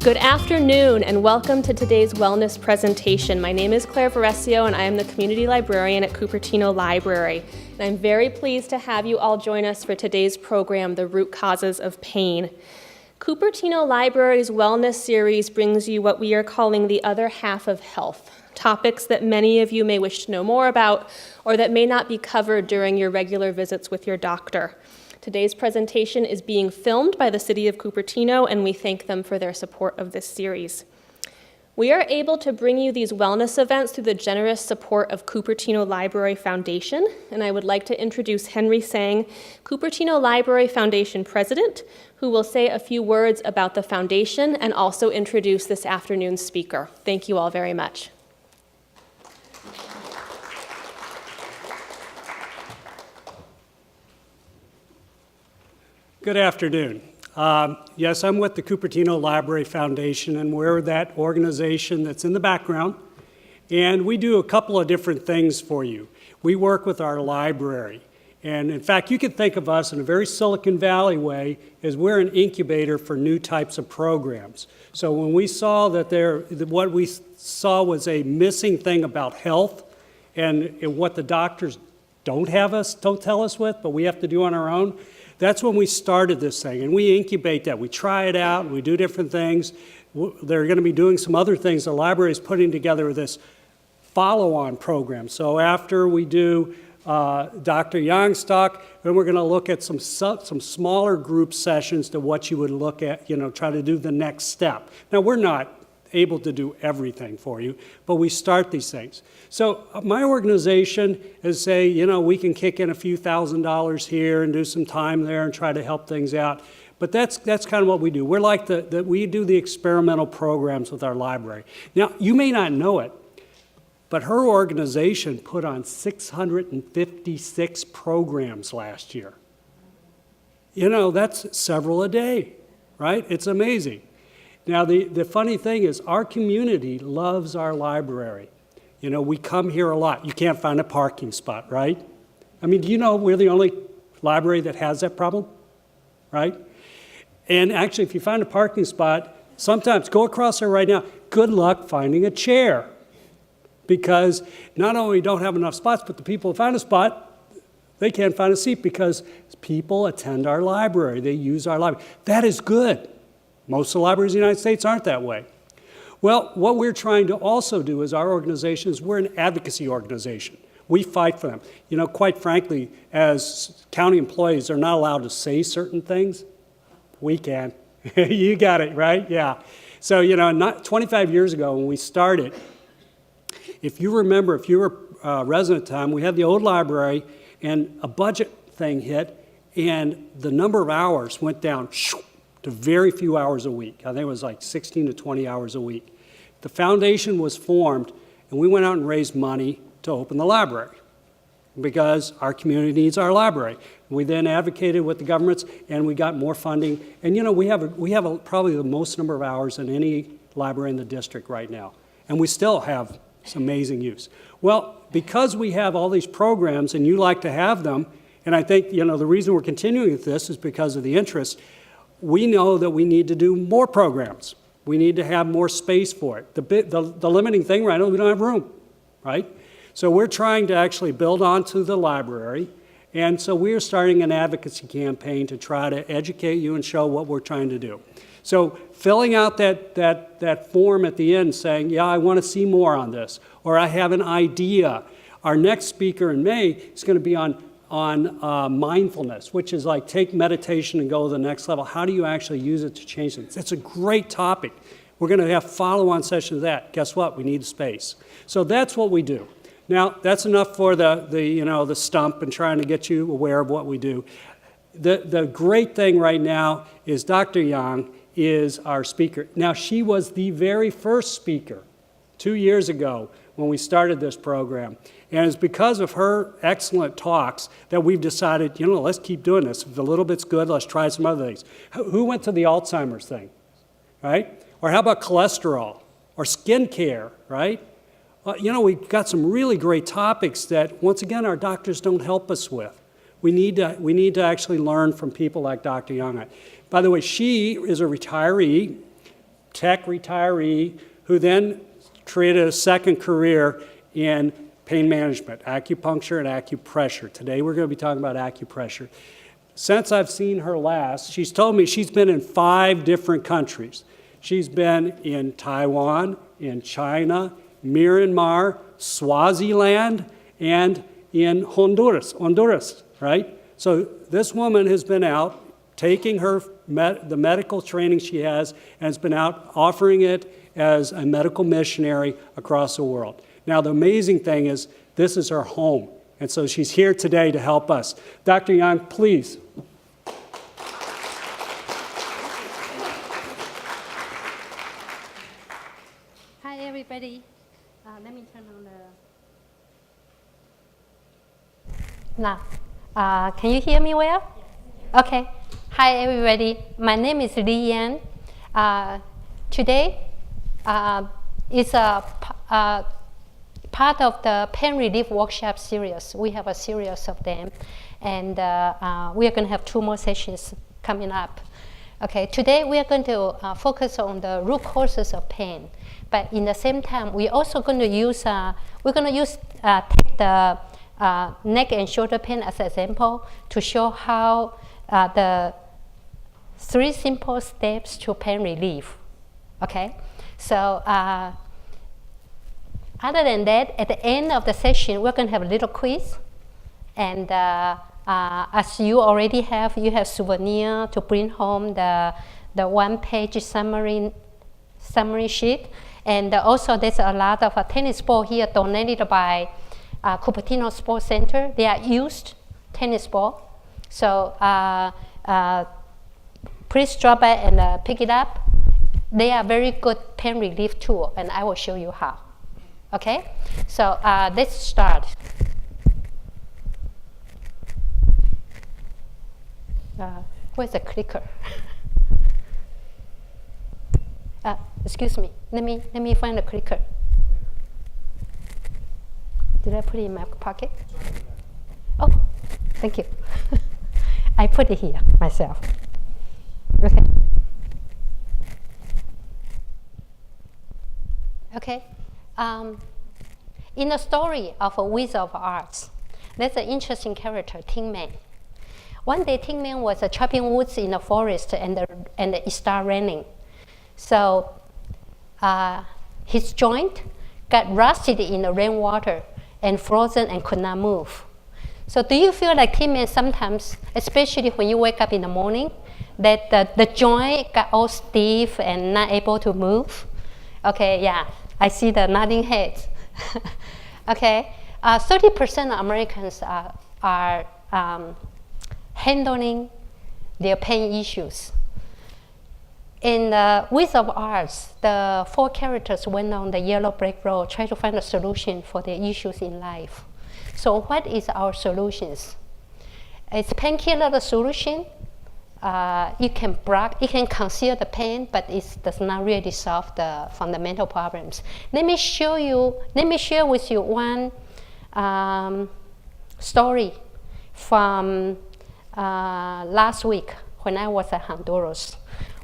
Good afternoon and welcome to today's wellness presentation. My name is Claire Varesio and I am the community librarian at Cupertino Library. And I'm very pleased to have you all join us for today's program, The Root Causes of Pain. Cupertino Library's wellness series brings you what we are calling the other half of health, topics that many of you may wish to know more about or that may not be covered during your regular visits with your doctor. Today's presentation is being filmed by the City of Cupertino, and we thank them for their support of this series. We are able to bring you these wellness events through the generous support of Cupertino Library Foundation, and I would like to introduce Henry Sang, Cupertino Library Foundation President, who will say a few words about the foundation and also introduce this afternoon's speaker. Thank you all very much. Good afternoon. Yes, I'm with the Cupertino Library Foundation, and we're that organization that's in the background. And we do a couple of different things for you. We work with our library. And in fact, you can think of us in a very Silicon Valley way as we're an incubator for new types of programs. So when we saw that what we saw was a missing thing about health and what the doctors don't tell us with, but we have to do on our own, that's when we started this thing, and we incubate that. We try it out, and we do different things. They're going to be doing some other things. The library is putting together this follow-on program. So after we do Dr. Yang's talk, then we're going to look at some smaller group sessions to what you would look at, try to do the next step. Now, we're not able to do everything for you, but we start these things. So my organization is say, we can kick in a few $1,000s here and do some time there and try to help things out. But that's kind of what we do. We're like we do the experimental programs with our library. Now, you may not know it, but her organization put on 656 programs last year. That's several a day, right? It's amazing. Now, the funny thing is our community loves our library. We come here a lot. You can't find a parking spot, right? I mean, do you know we're the only library that has that problem, right? And actually, if you find a parking spot, sometimes go across there right now, good luck finding a chair. Because not only don't have enough spots, but the people who find a spot, they can't find a seat because people attend our library. They use our library. That is good. Most of the libraries in the United States aren't that way. Well, what we're trying to also do as our organization is we're an advocacy organization. We fight for them. Quite frankly, as county employees, they're not allowed to say certain things. We can. You got it, right? Yeah. So, 25 years ago when we started, if you remember, if you were a resident at the time, we had the old library and a budget thing hit and the number of hours went down to very few hours a week. I think it was like 16 to 20 hours a week. The foundation was formed, and we went out and raised money to open the library because our community needs our library. We then advocated with the governments, and we got more funding. And we have probably the most number of hours in any library in the district right now, and we still have some amazing use. Well, because we have all these programs, and you like to have them, and I think the reason we're continuing with this is because of the interest. We know that we need to do more programs. We need to have more space for it. The limiting thing right now, we don't have room, right? So we're trying to actually build onto the library, and so we're starting an advocacy campaign to try to educate you and show what we're trying to do. So filling out that form at the end saying, yeah, I want to see more on this, or I have an idea. Our next speaker in May is going to be on mindfulness, which is like take meditation and go to the next level. How do you actually use it to change things? It's a great topic. We're going to have follow-on sessions of that. Guess what? We need space. So that's what we do. Now, that's enough for the stump and trying to get you aware of what we do. The great thing right now is Dr. Yang is our speaker. Now, she was the very first speaker 2 years ago when we started this program. And it's because of her excellent talks that we've decided, let's keep doing this. If a little bit's good, let's try some other things. Who went to the Alzheimer's thing, right? Or how about cholesterol or skin care, right? We've got some really great topics that, once again, our doctors don't help us with. We need to actually learn from people like Dr. Yang. By the way, she is a retiree tech retiree who then created a second career in pain management, acupuncture and acupressure. Today we're going to be talking about acupressure. Since I've seen her last, she's told me she's been in 5 different countries. She's been in Taiwan, in China, Myanmar, Swaziland, and in Honduras, right? So this woman has been out taking the medical training she has and has been out offering it as a medical missionary across the world. Now, the amazing thing is this is her home, and so she's here today to help us. Dr. Yang, please. Hi, everybody. Let me turn on the... Now, can you hear me well? Yes. Okay. Hi, everybody. My name is Li Yan. Today is a part of the pain relief workshop series. We have a series of them, and we are going to have 2 more sessions coming up. Okay, today we are going to focus on the root causes of pain, but in the same time, we're also going to use take the neck and shoulder pain as an example to show how the 3 simple steps to pain relief. Okay, so other than that, at the end of the session, we're going to have a little quiz, and as you already have, you have souvenir to bring home the 1-page summary sheet, and also there's a lot of tennis ball here donated by Cupertino Sports Center. They are used tennis ball, so please drop by and pick it up. They are very good pain relief tool, and I will show you how. Okay, so let's start. Where's the clicker? Excuse me. Let me find the clicker. Did I put it in my pocket? Oh, thank you. I put it here myself. Okay. Okay. In the story of A Wizard of Oz, there's an interesting character, Tin Man. One day, Tin Man was chopping woods in the forest, and it started raining. So his joint got rusted in the rainwater and frozen and could not move. So do you feel like Tin Man sometimes, especially when you wake up in the morning, that the joint got all stiff and not able to move? Okay, yeah, I see the nodding heads. Okay, 30% of Americans are handling their pain issues. In the Wizard of Oz, the 4 characters went on the yellow brick road, trying to find a solution for their issues in life. So what is our solutions? Is painkiller the solution? It can conceal the pain, but it does not really solve the fundamental problems. Let me share with you one story from last week when I was at Honduras.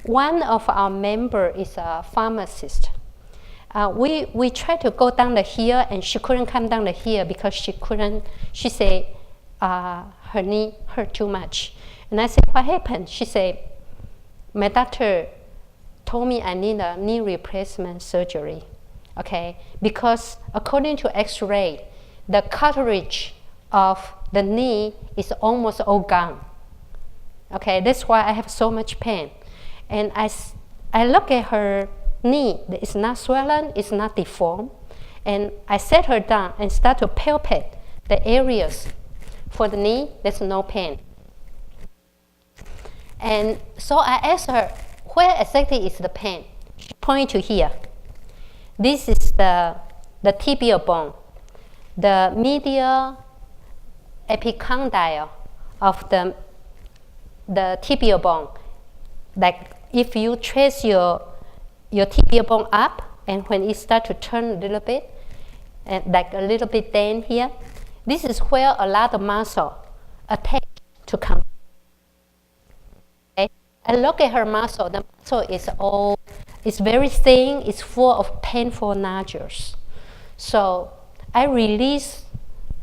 One of our members is a pharmacist. We tried to go down the hill, and she couldn't come down the hill because she said her knee hurt too much. And I said, what happened? She said, my doctor told me I need a knee replacement surgery, okay? Because according to X-ray, the cartilage of the knee is almost all gone, okay? That's why I have so much pain. And I look at her knee, it's not swollen, it's not deformed, and I set her down and start to palpate the areas for the knee, there's no pain. And so I asked her, where exactly is the pain? She pointed to here. This is the tibial bone, the medial epicondyle of the tibial bone. Like if you trace your tibial bone up, and when it starts to turn a little bit, and like a little bit down here, this is where a lot of muscle attach to come. Okay? And look at her muscle. The muscle is all It's very thin, it's full of painful nodules. So I release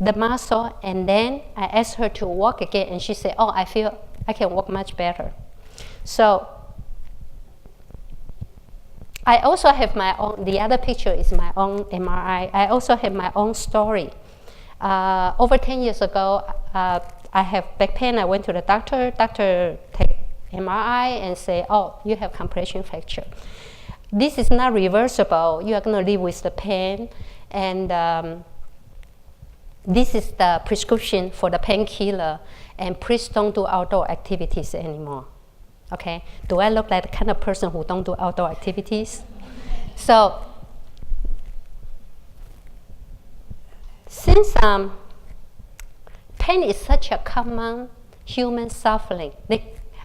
the muscle, and then I asked her to walk again, and she said, oh, I feel I can walk much better. So I also have my own, the other picture is my own MRI. I also have my own story. Over 10 years ago, I have back pain. I went to the doctor. Doctor take MRI and say, oh, you have compression fracture. This is not reversible. You are going to live with the pain. And this is the prescription for the painkiller. And please don't do outdoor activities anymore. Okay? Do I look like the kind of person who don't do outdoor activities? So, since pain is such a common human suffering,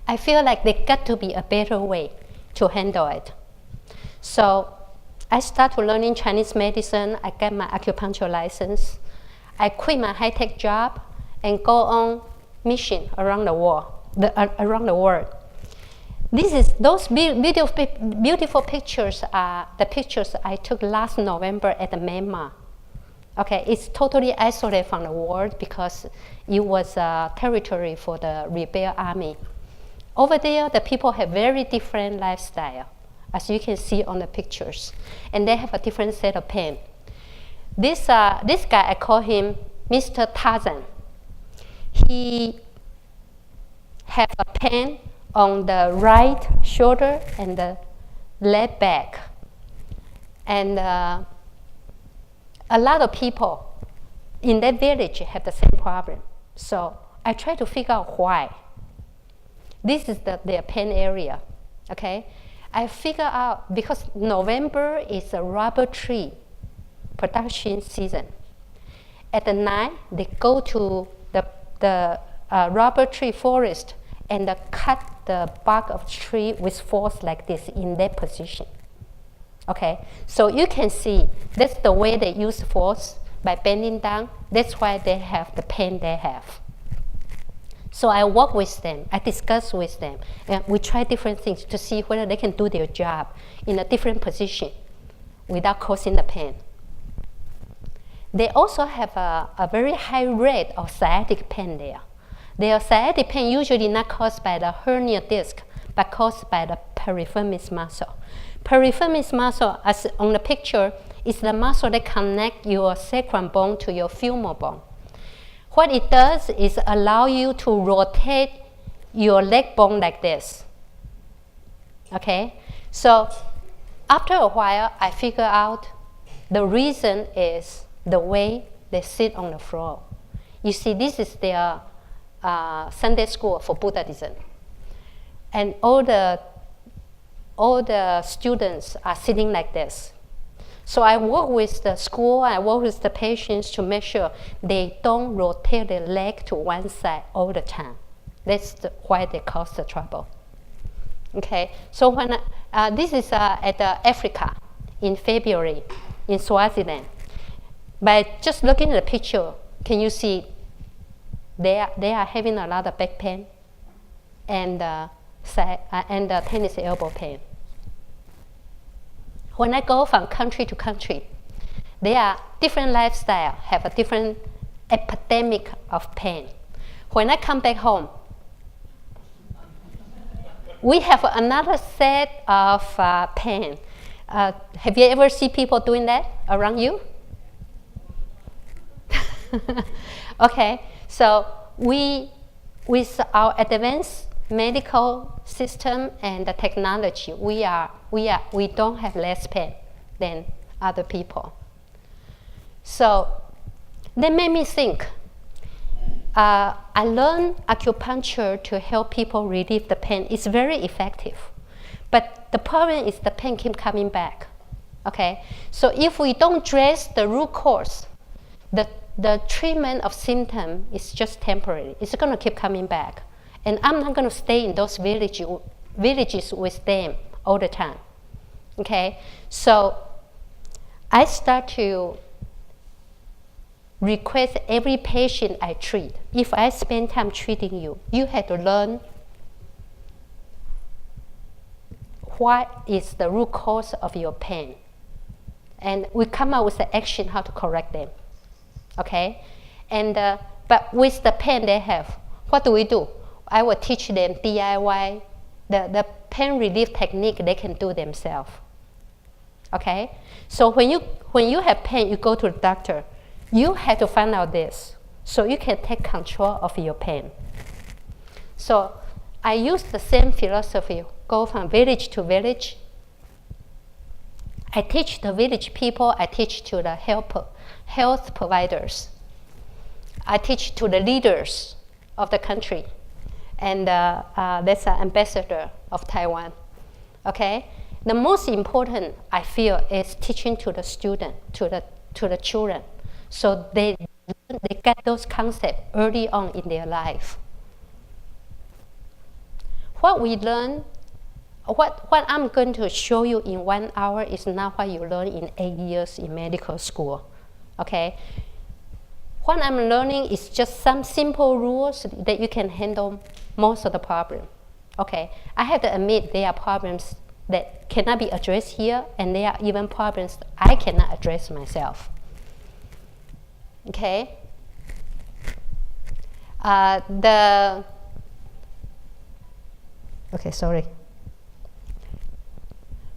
I feel like there got to be a better way to handle it. So I started learning Chinese medicine. I got my acupuncture license. I quit my high-tech job and go on mission around the world. Those beautiful pictures are the pictures I took last November at Myanmar. Okay, it's totally isolated from the world because it was a territory for the rebel army. Over there, the people have very different lifestyle, as you can see on the pictures, and they have a different set of pain. This guy, I call him Mr. Tarzan. He have a pain on the right shoulder and the left back. And a lot of people in that village have the same problem. So I try to figure out why. This is their pain area, okay? I figure out because November is a rubber tree production season. At the night, they go to the rubber tree forest and cut the bark of the tree with force like this in that position. Okay, so you can see that's the way they use force by bending down. That's why they have the pain they have. So I work with them, I discuss with them, and we try different things to see whether they can do their job in a different position without causing the pain. They also have a very high rate of sciatic pain there. Their sciatic pain usually not caused by the hernia disc, but caused by the piriformis muscle. Piriformis muscle, as on the picture, is the muscle that connects your sacrum bone to your femur bone. What it does is allow you to rotate your leg bone like this. Okay? So after a while, I figure out the reason is the way they sit on the floor. You see, this is their Sunday school for Buddhism. And all the students are sitting like this. So I work with the school, I work with the patients to make sure they don't rotate their leg to one side all the time. That's why they cause the trouble. Okay, so when this is at Africa in February in Swaziland. By just looking at the picture, can you see they are having a lot of back pain and tennis elbow pain. When I go from country to country, they are different lifestyle, have a different epidemic of pain. When I come back home, we have another set of pain. Have you ever seen people doing that around you? Okay, so with our advanced medical system and the technology, we don't have less pain than other people. So that made me think. I learned acupuncture to help people relieve the pain. It's very effective, but the problem is the pain keeps coming back. Okay, so if we don't address the root cause, the treatment of symptom is just temporary. It's going to keep coming back. And I'm not going to stay in those villages with them all the time. Okay? So I start to request every patient I treat. If I spend time treating you, you have to learn what is the root cause of your pain. And we come up with the action how to correct them. Okay? And but with the pain they have, what do? I will teach them DIY, the pain relief technique they can do themselves. Okay? So when you have pain, you go to the doctor. You have to find out this so you can take control of your pain. So I use the same philosophy, go from village to village. I teach the village people, I teach to the health providers. I teach to the leaders of the country. And that's an ambassador of Taiwan. Okay? The most important, I feel, is teaching to the student, to the children, so they get those concepts early on in their life. What we learn, what I'm going to show you in 1 hour is not what you learn in 8 years in medical school. Okay? What I'm learning is just some simple rules that you can handle most of the problem. Okay? I have to admit there are problems that cannot be addressed here, and there are even problems I cannot address myself. Okay? Okay, sorry.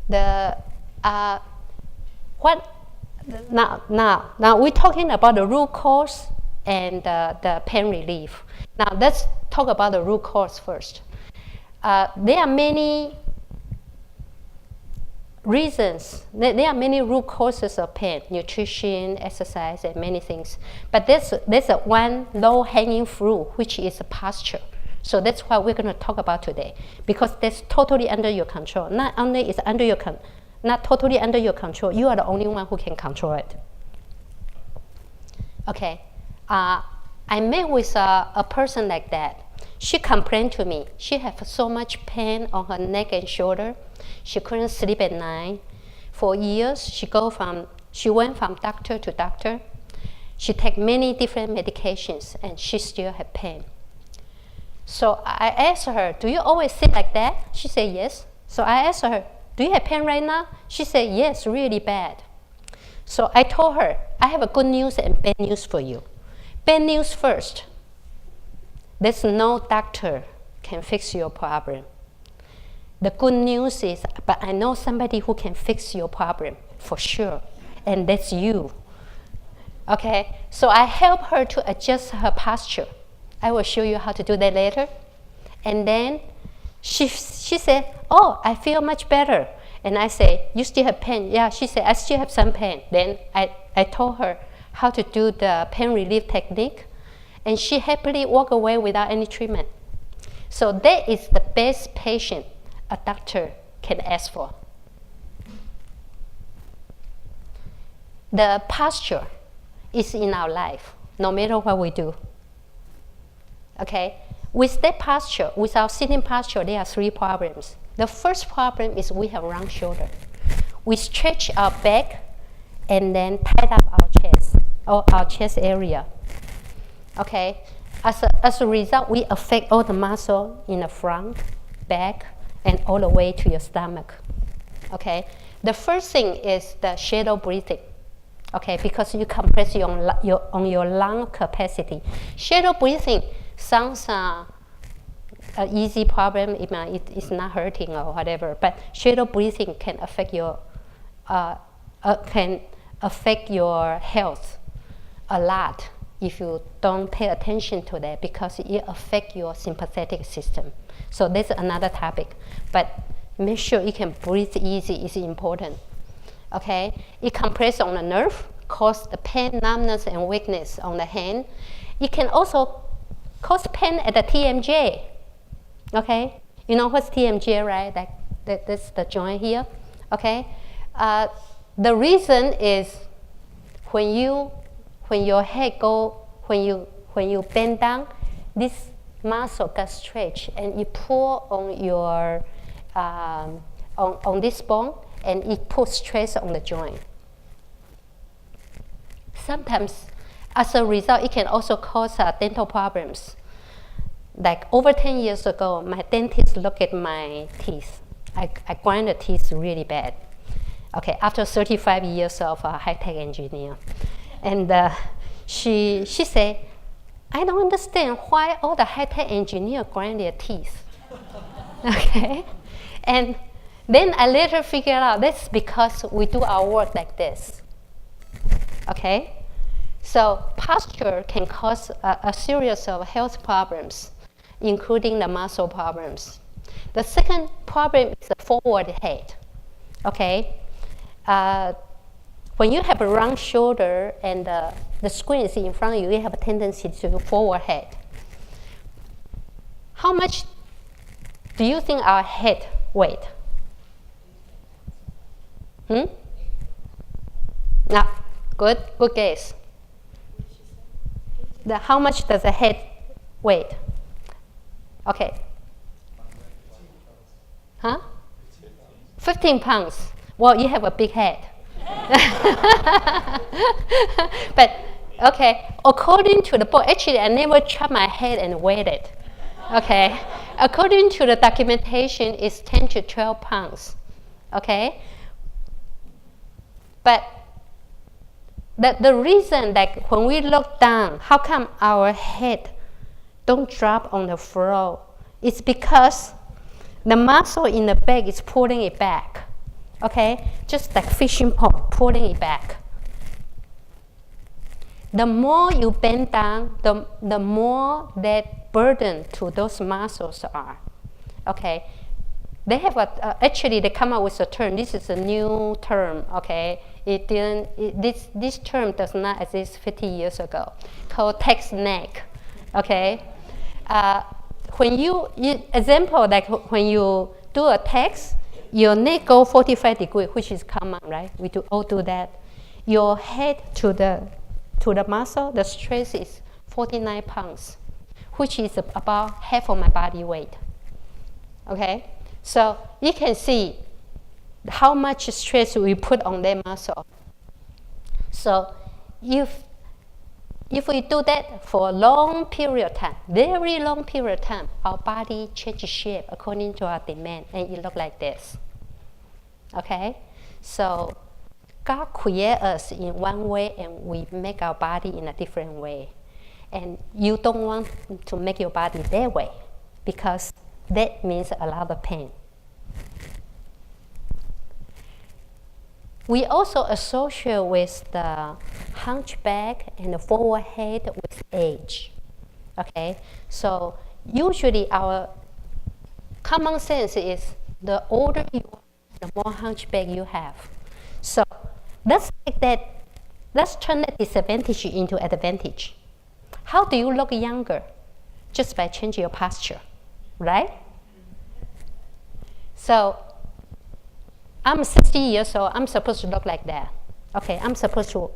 Now we're talking about the root cause and the pain relief. Now let's talk about the root cause first. There are many reasons. There are many root causes of pain: nutrition, exercise, and many things. But there's one low-hanging fruit, which is posture. So that's what we're going to talk about today, because that's totally under your control. Not only is not totally under your control, you are the only one who can control it. Okay, I met with a person like that. She complained to me. She had so much pain on her neck and shoulder. She couldn't sleep at night. For years, she went from doctor to doctor. She took many different medications, and she still had pain. So I asked her, do you always sit like that? She said, yes. So I asked her, do you have pain right now? She said, yes, really bad. So I told her, I have a good news and bad news for you. Bad news first. There's no doctor can fix your problem. The good news is, but I know somebody who can fix your problem for sure, and that's you. Okay, so I help her to adjust her posture. I will show you how to do that later. And then she said, oh, I feel much better. And I say, you still have pain? Yeah, she said, I still have some pain. Then I told her how to do the pain relief technique, and she happily walked away without any treatment. So that is the best patient a doctor can ask for. The posture is in our life, no matter what we do. Okay, with that posture, with our sitting posture, there are 3 problems. The first problem is we have round shoulder. We stretch our back and then tight up our chest, or our chest area. Okay, as a result, we affect all the muscle in the front, back, and all the way to your stomach. Okay, the first thing is the shallow breathing. Okay, because you compress on your lung capacity. Shallow breathing sounds an easy problem. It's not hurting or whatever, but shallow breathing can affect your health a lot if you don't pay attention to that, because it affects your sympathetic system. So that's another topic, but make sure you can breathe easy is important. Okay, it compresses on the nerve, cause the pain, numbness, and weakness on the hand. It can also cause pain at the TMJ. Okay, you know what's TMJ, right? That's the joint here. Okay, the reason is when your head when you bend down, this muscle gets stretched and it pull on your on this bone, and it puts stress on the joint. Sometimes, as a result, it can also cause dental problems. Like over 10 years ago, my dentist looked at my teeth, I grind the teeth really bad. Okay, after 35 years of high-tech engineer. And she said, I don't understand why all the high-tech engineers grind their teeth. Okay? And then I later figured out that's because we do our work like this. Okay? So posture can cause a series of health problems, including the muscle problems. The second problem is the forward head. Okay? When you have a round shoulder and the screen is in front of you, you have a tendency to forward head. How much do you think our head weight? No, good guess. How much does the head weight? Okay. Huh? 15 pounds. Well, you have a big head. But, okay, according to the book, actually, I never chopped my head and weighed it. Okay? According to the documentation, it's 10 to 12 pounds. Okay? But the reason that when we look down, how come our head don't drop on the floor? It's because the muscle in the back is pulling it back. Okay? Just like fishing pole, pulling it back. The more you bend down, the more that burden to those muscles are. Okay? They have actually they come up with a term. This is a new term. Okay? This term does not exist 50 years ago. Called text neck. Okay? When example, like when you do a text, your neck go 45 degrees, which is common, right? We all do that. Your head to the muscle, the stress is 49 pounds, which is about half of my body weight. Okay? So you can see how much stress we put on that muscle. So if we do that for a long period of time, very long period of time, our body changes shape according to our demand, and it looks like this. Okay? So God created us in one way, and we make our body in a different way. And you don't want to make your body that way, because that means a lot of pain. We also associate with the hunchback and the forward head with age. Okay, so usually our common sense is the older you are, the more hunchback you have. So let's take that. Let's turn that disadvantage into advantage. How do you look younger? Just by changing your posture, right? So I'm 60 years old. I'm supposed to look like that. Okay, I'm supposed to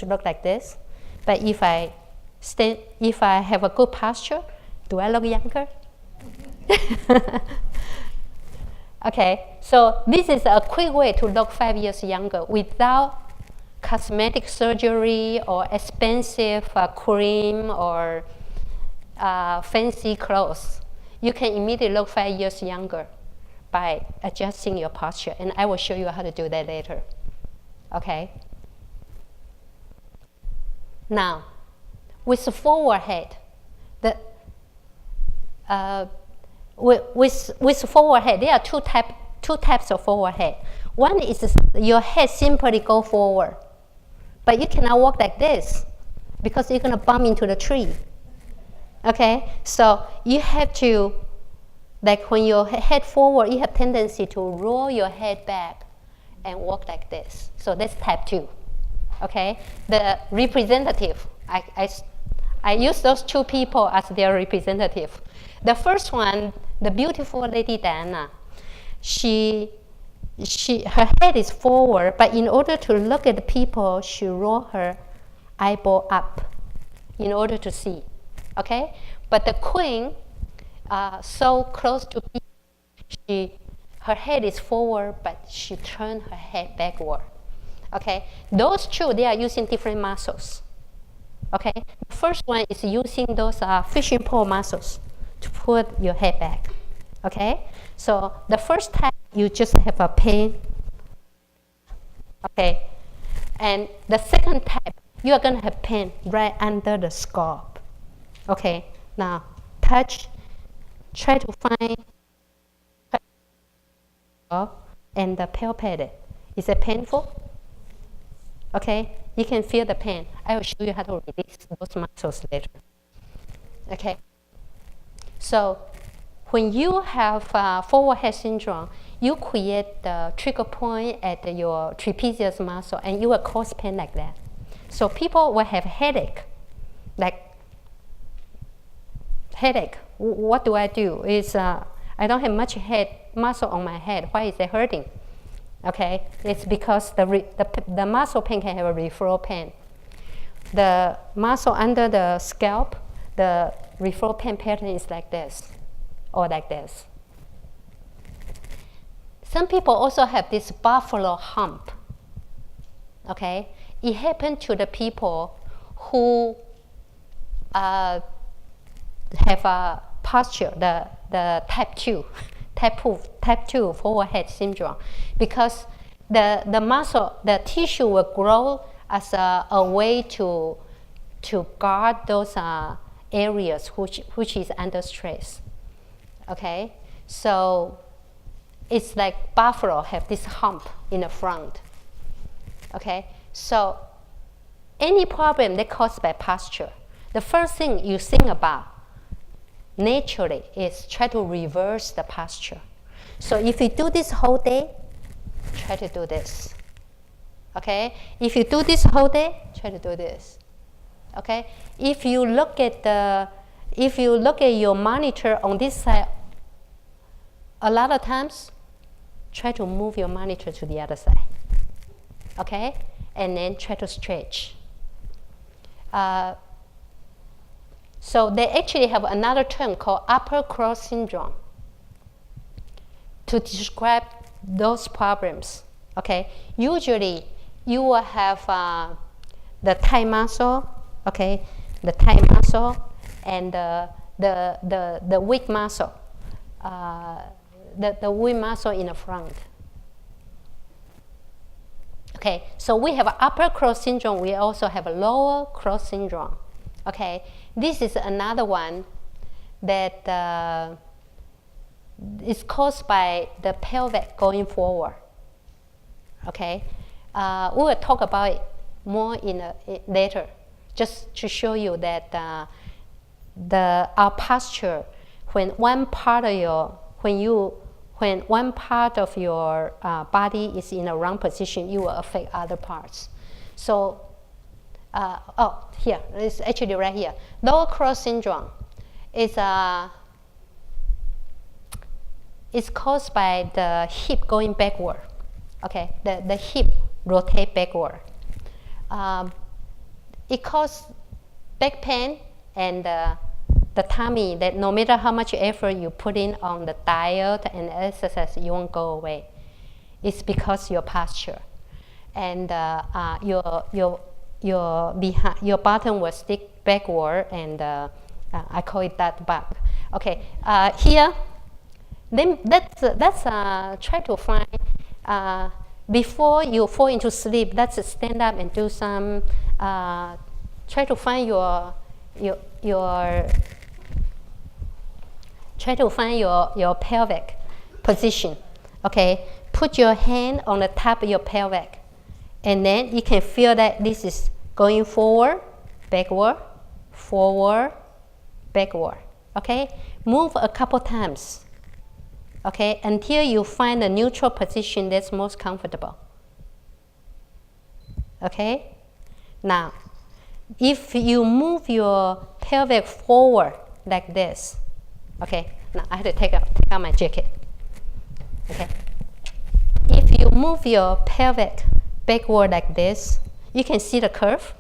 look like this. But if I have a good posture, do I look younger? Okay, so this is a quick way to look 5 years younger without cosmetic surgery or expensive cream or fancy clothes. You can immediately look 5 years younger by adjusting your posture, and I will show you how to do that later. Okay? Now, with the forward head, with forward head, there are two types of forward head. One is your head simply go forward, but you cannot walk like this because you're gonna bump into the tree. Okay, so you have to, like when you head forward, you have tendency to roll your head back and walk like this. So that's type 2. Okay, the representative, I use those two people as their representative. The first one, the beautiful Lady Diana, her head is forward, but in order to look at the people, she roll her eyeball up in order to see. Okay, but the queen, so close to people, her head is forward, but she turned her head backward. Okay, those two, they are using different muscles. Okay, the first one is using those fishing pole muscles to put your head back. Okay, so the first time you just have a pain. Okay, and the second type, you are going to have pain right under the scalp. Okay, now touch, try to find and palpate it. Is it painful? Okay, you can feel the pain. I will show you how to release those muscles later. Okay, so when you have forward head syndrome, you create the trigger point at your trapezius muscle and you will cause pain like that. So people will have headache, like headache. What do? Is I don't have much head muscle on my head. Why is it hurting? Okay, it's because the muscle pain can have a referral pain. The muscle under the scalp, the referral pain pattern is like this, or like this. Some people also have this buffalo hump. Okay, it happened to the people who have a posture, the type 2 forward head syndrome, because the muscle, the tissue will grow as a way to guard those areas which is under stress. Okay, so it's like buffalo have this hump in the front. Okay, so any problem that caused by posture, the first thing you think about naturally is try to reverse the posture. So if you do this whole day, try to do this. Okay, if you do this whole day, try to do this. Okay, if you look at your monitor on this side, a lot of times, try to move your monitor to the other side. Okay, and then try to stretch. So they actually have another term called upper cross syndrome to describe those problems. Okay, usually you will have the thigh muscle, okay, the thigh muscle, and the weak muscle, the weak muscle in the front. Okay, so we have upper cross syndrome. We also have a lower cross syndrome. Okay, this is another one that is caused by the pelvic going forward. Okay, we will talk about it more later, just to show you that our posture, when one part of your body is in a wrong position, you will affect other parts. So, here, it's actually right here. Lower cross syndrome is caused by the hip going backward. Okay, the hip rotate backward. It causes back pain and the tummy, that no matter how much effort you put in on the diet and exercise, you won't go away. It's because your posture, and your bottom will stick backward, and I call it that bug. Okay, here, then let's try to find before you fall into sleep. Let's stand up and do some. Try to find your pelvic position. Okay, put your hand on the top of your pelvic, and then you can feel that this is going forward, backward, forward, backward. Okay, move a couple times. Okay, until you find a neutral position that's most comfortable. Okay, now if you move your pelvic forward like this, okay, now I have to take out my jacket. Okay, if you move your pelvic backward like this, you can see the curve.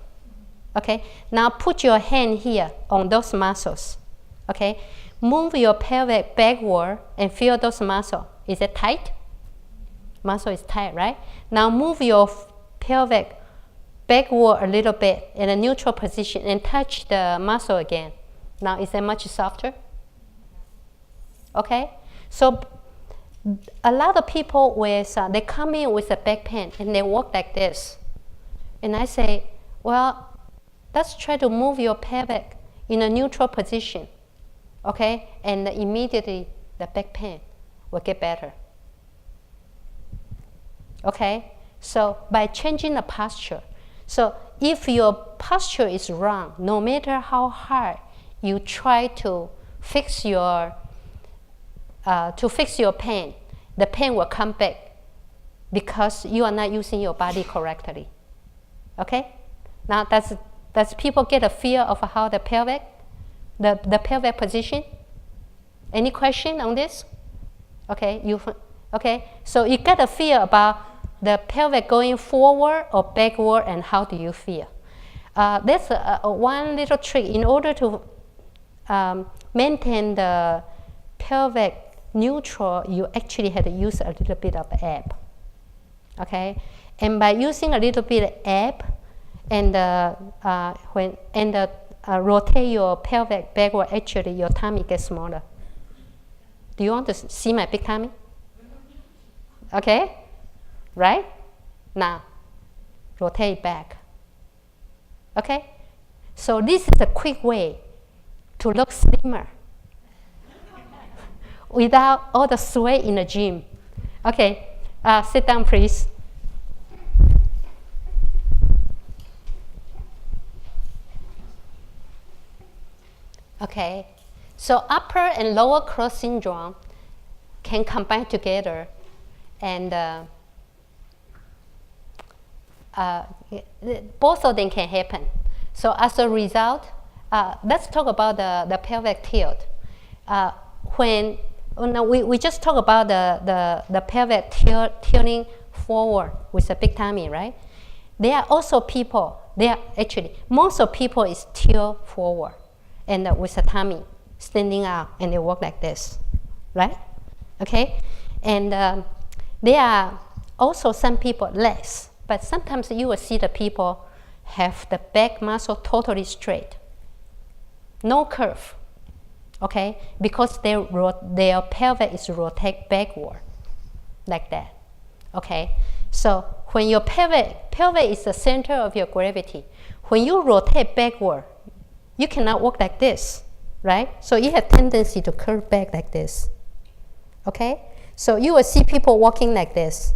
Okay, now put your hand here on those muscles. Okay, move your pelvic backward and feel those muscles. Is it tight? Muscle is tight, right? Now move your pelvic backward a little bit in a neutral position and touch the muscle again. Now is it much softer? Okay, So a lot of people with, they come in with a back pain and they walk like this. And I say, well, let's try to move your pelvic in a neutral position, okay? And immediately the back pain will get better. Okay? So by changing the posture, so if your posture is wrong, no matter how hard you try to fix your pain, the pain will come back because you are not using your body correctly. Okay? Now does people get a feel of how the pelvic position? Any question on this? Okay, okay. So you get a feel about the pelvic going forward or backward, and how do you feel? That's one little trick. In order to maintain the pelvic neutral, you actually had to use a little bit of ab. Okay, and by using a little bit of ab, and rotate your pelvic backward, actually your tummy gets smaller. Do you want to see my big tummy? Okay, right? Now, rotate back. Okay, so this is a quick way to look slimmer without all the sweat in the gym. Okay, sit down, please. Okay, so upper and lower cross syndrome can combine together, and both of them can happen. So as a result, let's talk about the pelvic tilt. We just talked about the pelvic tilting forward with a big tummy, right? There are also people, most of people is tilt forward and with a tummy standing out, and they walk like this, right? Okay, and there are also some people less, but sometimes you will see the people have the back muscle totally straight, no curve, okay, because their pelvic is rotate backward, like that, okay. So when your pelvic is the center of your gravity, when you rotate backward, you cannot walk like this, right? So you have tendency to curve back like this, okay? So you will see people walking like this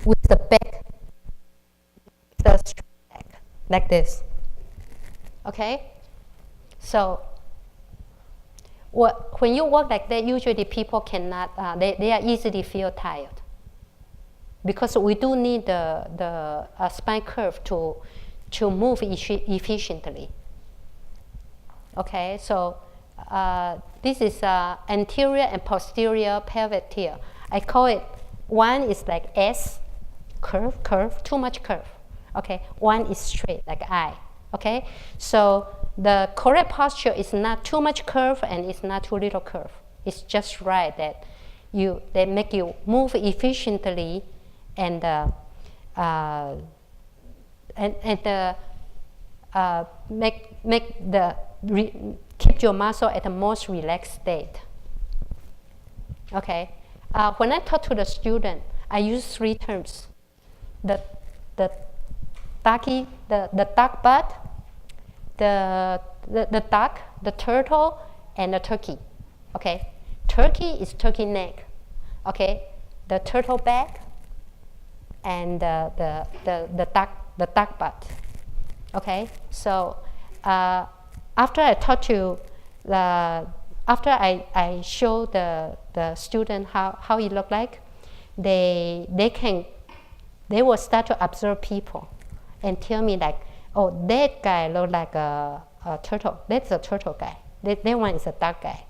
with the back, like this, okay? So when you walk like that, usually people cannot, they are easily feel tired, because we do need the spine curve to move efficiently. Okay, so this is anterior and posterior pelvic tilt. I call it, one is like S, curve, too much curve. Okay, one is straight, like I. Okay, so the correct posture is not too much curve and it's not too little curve. It's just right that they make you move efficiently and keep your muscle at the most relaxed state. Okay, when I talk to the student, I use 3 terms: the duck butt, the duck, the turtle, and the turkey. Okay, turkey is turkey neck. Okay, the turtle back, and the duck butt. Okay, so after I taught you, after I show the student how it look like, they will start to observe people and tell me like, oh, that guy look like a turtle. That's a turtle guy. That one is a duck guy.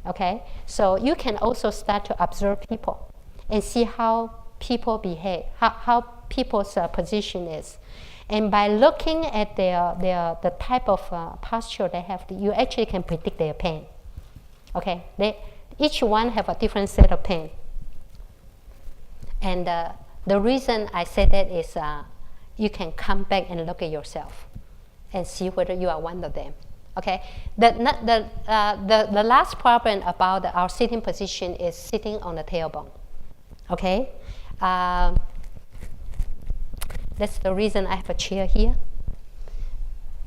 Okay, so you can also start to observe people and see how people behave, how people's position is. And by looking at the type of posture they have, you actually can predict their pain. Okay, each one have a different set of pain. And the reason I say that is you can come back and look at yourself and see whether you are one of them Okay, the last problem about our sitting position is sitting on the tailbone. Okay, that's the reason I have a chair here.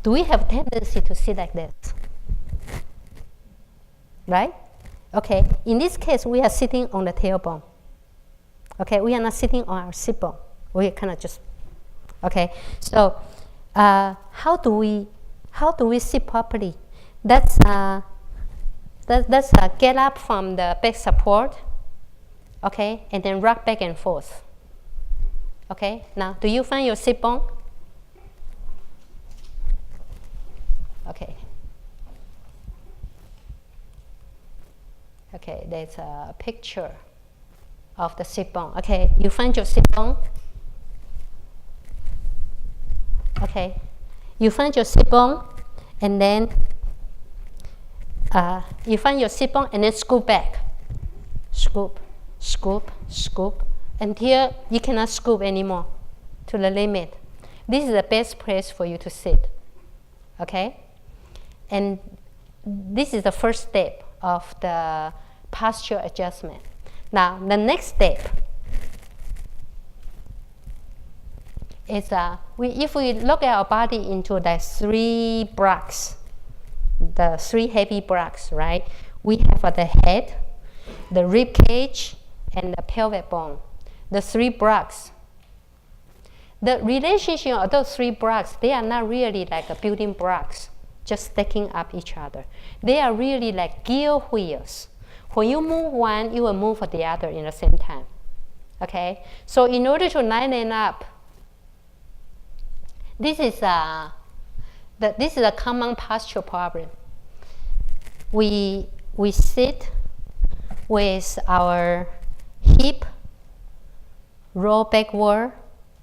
Do we have a tendency to sit like this? Right? Okay, in this case, we are sitting on the tailbone. Okay, we are not sitting on our sit bone. We kind of just, okay. So, how do we sit properly? That's get up from the back support, okay, and then rock back and forth. Okay, now do you find your sit bone? Okay. Okay, there's a picture of the sit bone. Okay, you find your sit bone. Okay, you find your sit bone, and then you find your sit bone, and then scoop back. Scoop, scoop, scoop, until you cannot scoop anymore, to the limit. This is the best place for you to sit. Okay, and this is the first step of the posture adjustment. Now, the next step is if we look at our body into the three blocks, the three heavy blocks, right? We have the head, the rib cage, and the pelvic bone. The three blocks. The relationship of those three blocks, they are not really like a building blocks, just stacking up each other. They are really like gear wheels. When you move one, you will move the other in the same time. Okay? So in order to line them up, this is a common posture problem. We sit with our hip roll backward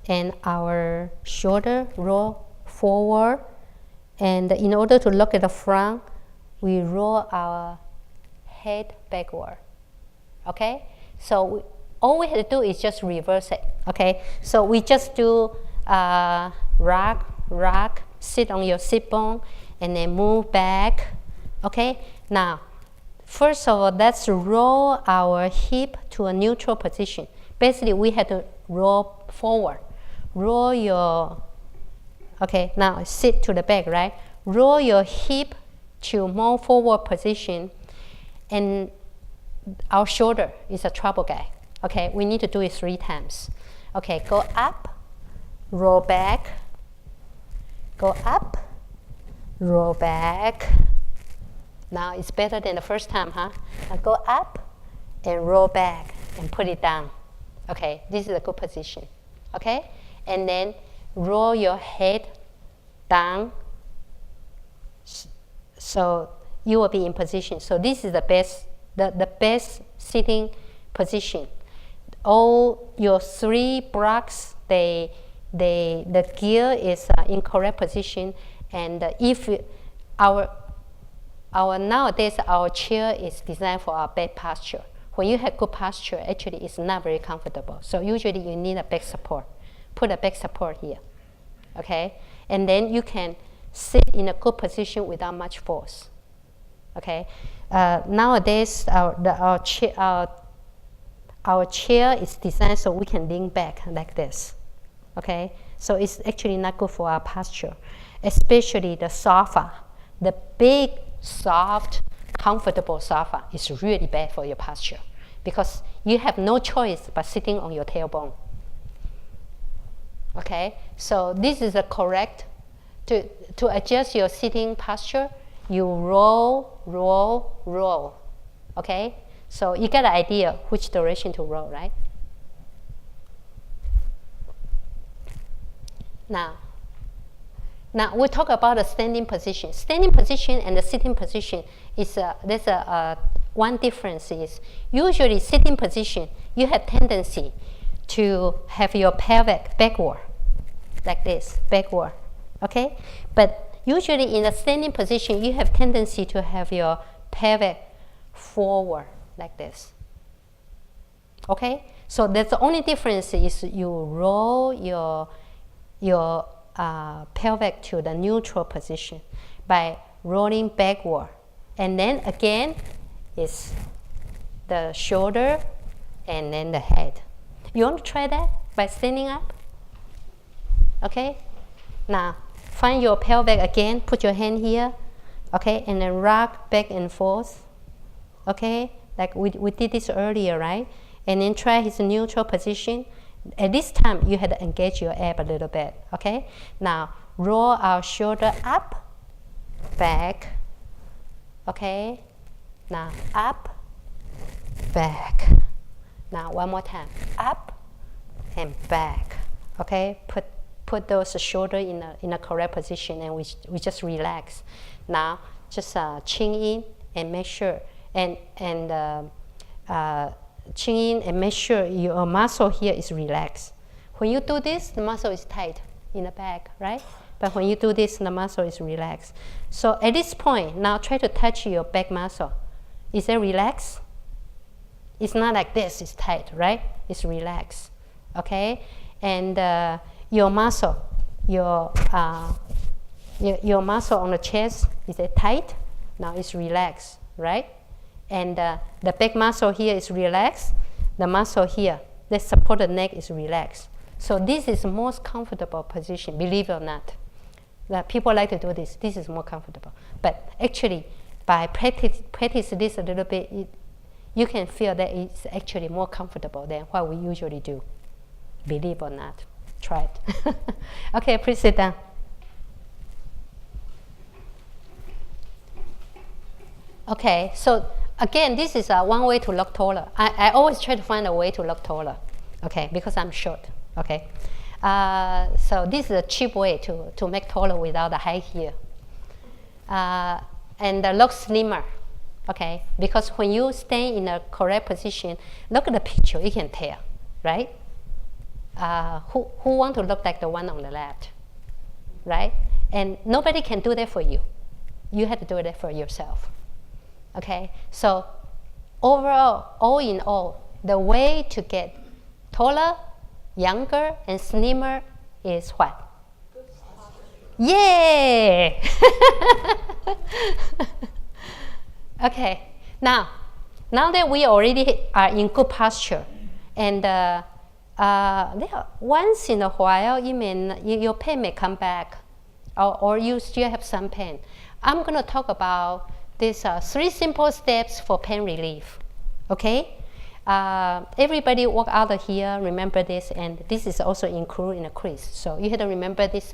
and our shoulder roll forward. And in order to look at the front, we roll our head backward. Okay? So all we have to do is just reverse it. Okay? So we just do rock, rock, sit on your sit bone, and then move back. Okay? Now, first of all, let's roll our hip to a neutral position. Basically, we have to roll forward. Roll your, okay, now sit to the back, right? Roll your hip to more forward position, and our shoulder is a trouble guy. Okay, we need to do it 3 times. Okay, go up, roll back, go up, roll back. Now it's better than the first time, huh? Now go up and roll back and put it down. Okay, this is a good position. Okay, and then roll your head down, so you will be in position. So this is the best sitting position. All your 3 blocks, the gear is in correct position, and if nowadays our chair is designed for our back posture. When you have good posture, actually it's not very comfortable. So usually you need a back support. Put a back support here, okay? And then you can sit in a good position without much force, okay? Nowadays our chair is designed so we can lean back like this, okay? So it's actually not good for our posture, especially the sofa. The big, soft, comfortable sofa is really bad for your posture because you have no choice but sitting on your tailbone. Okay, so this is the correct, to adjust your sitting posture, you roll, roll, roll. Okay, so you get an idea which direction to roll, right? Now we'll talk about the standing position. Standing position and the sitting position is there's one difference is usually sitting position you have tendency to have your pelvic backward, like this, backward, okay? But usually in the standing position, you have tendency to have your pelvic forward, like this, okay? So that's the only difference is you roll your pelvic to the neutral position. By rolling backward. And then again, it's the shoulder and then the head. You want to try that by standing up? Okay? Now, find your pelvic again, put your hand here, okay, and then rock back and forth, okay, like we did this earlier, right? And then try his neutral position. At this time, you had to engage your ab a little bit, okay? Now, roll our shoulder up, back, okay? Now, up, back. Now, one more time, up and back, okay? Put those shoulders in a correct position, and we just relax. Now, just chin in and make sure, and chin in and make sure your muscle here is relaxed. When you do this, the muscle is tight in the back, right? But when you do this, the muscle is relaxed. So at this point, now try to touch your back muscle. Is it relaxed? It's not like this, it's tight, right? It's relaxed, okay? And your muscle, your muscle on the chest, is it tight? Now it's relaxed, right? And the back muscle here is relaxed. The muscle here that support the neck is relaxed. So this is the most comfortable position, believe it or not. People like to do this. This is more comfortable. But actually, by practice this a little bit, you can feel that it's actually more comfortable than what we usually do. Believe it or not. Try it. Okay, please sit down. Okay, so again, this is one way to look taller. I always try to find a way to look taller, okay, because I'm short, okay. So this is a cheap way to make taller without the high heel. And look slimmer, okay, because when you stay in a correct position, look at the picture, you can tell, right? Who want to look like the one on the left, right? And nobody can do that for you. You have to do that for yourself. Okay, so overall, all in all, the way to get taller, younger, and slimmer is what? Yay! Okay, now that we already are in good posture, and once in a while, your pain may come back, or you still have some pain. I'm going to talk about these 3 simple steps for pain relief, okay? Everybody walk out of here, remember this, and this is also included in the quiz. So you have to remember this.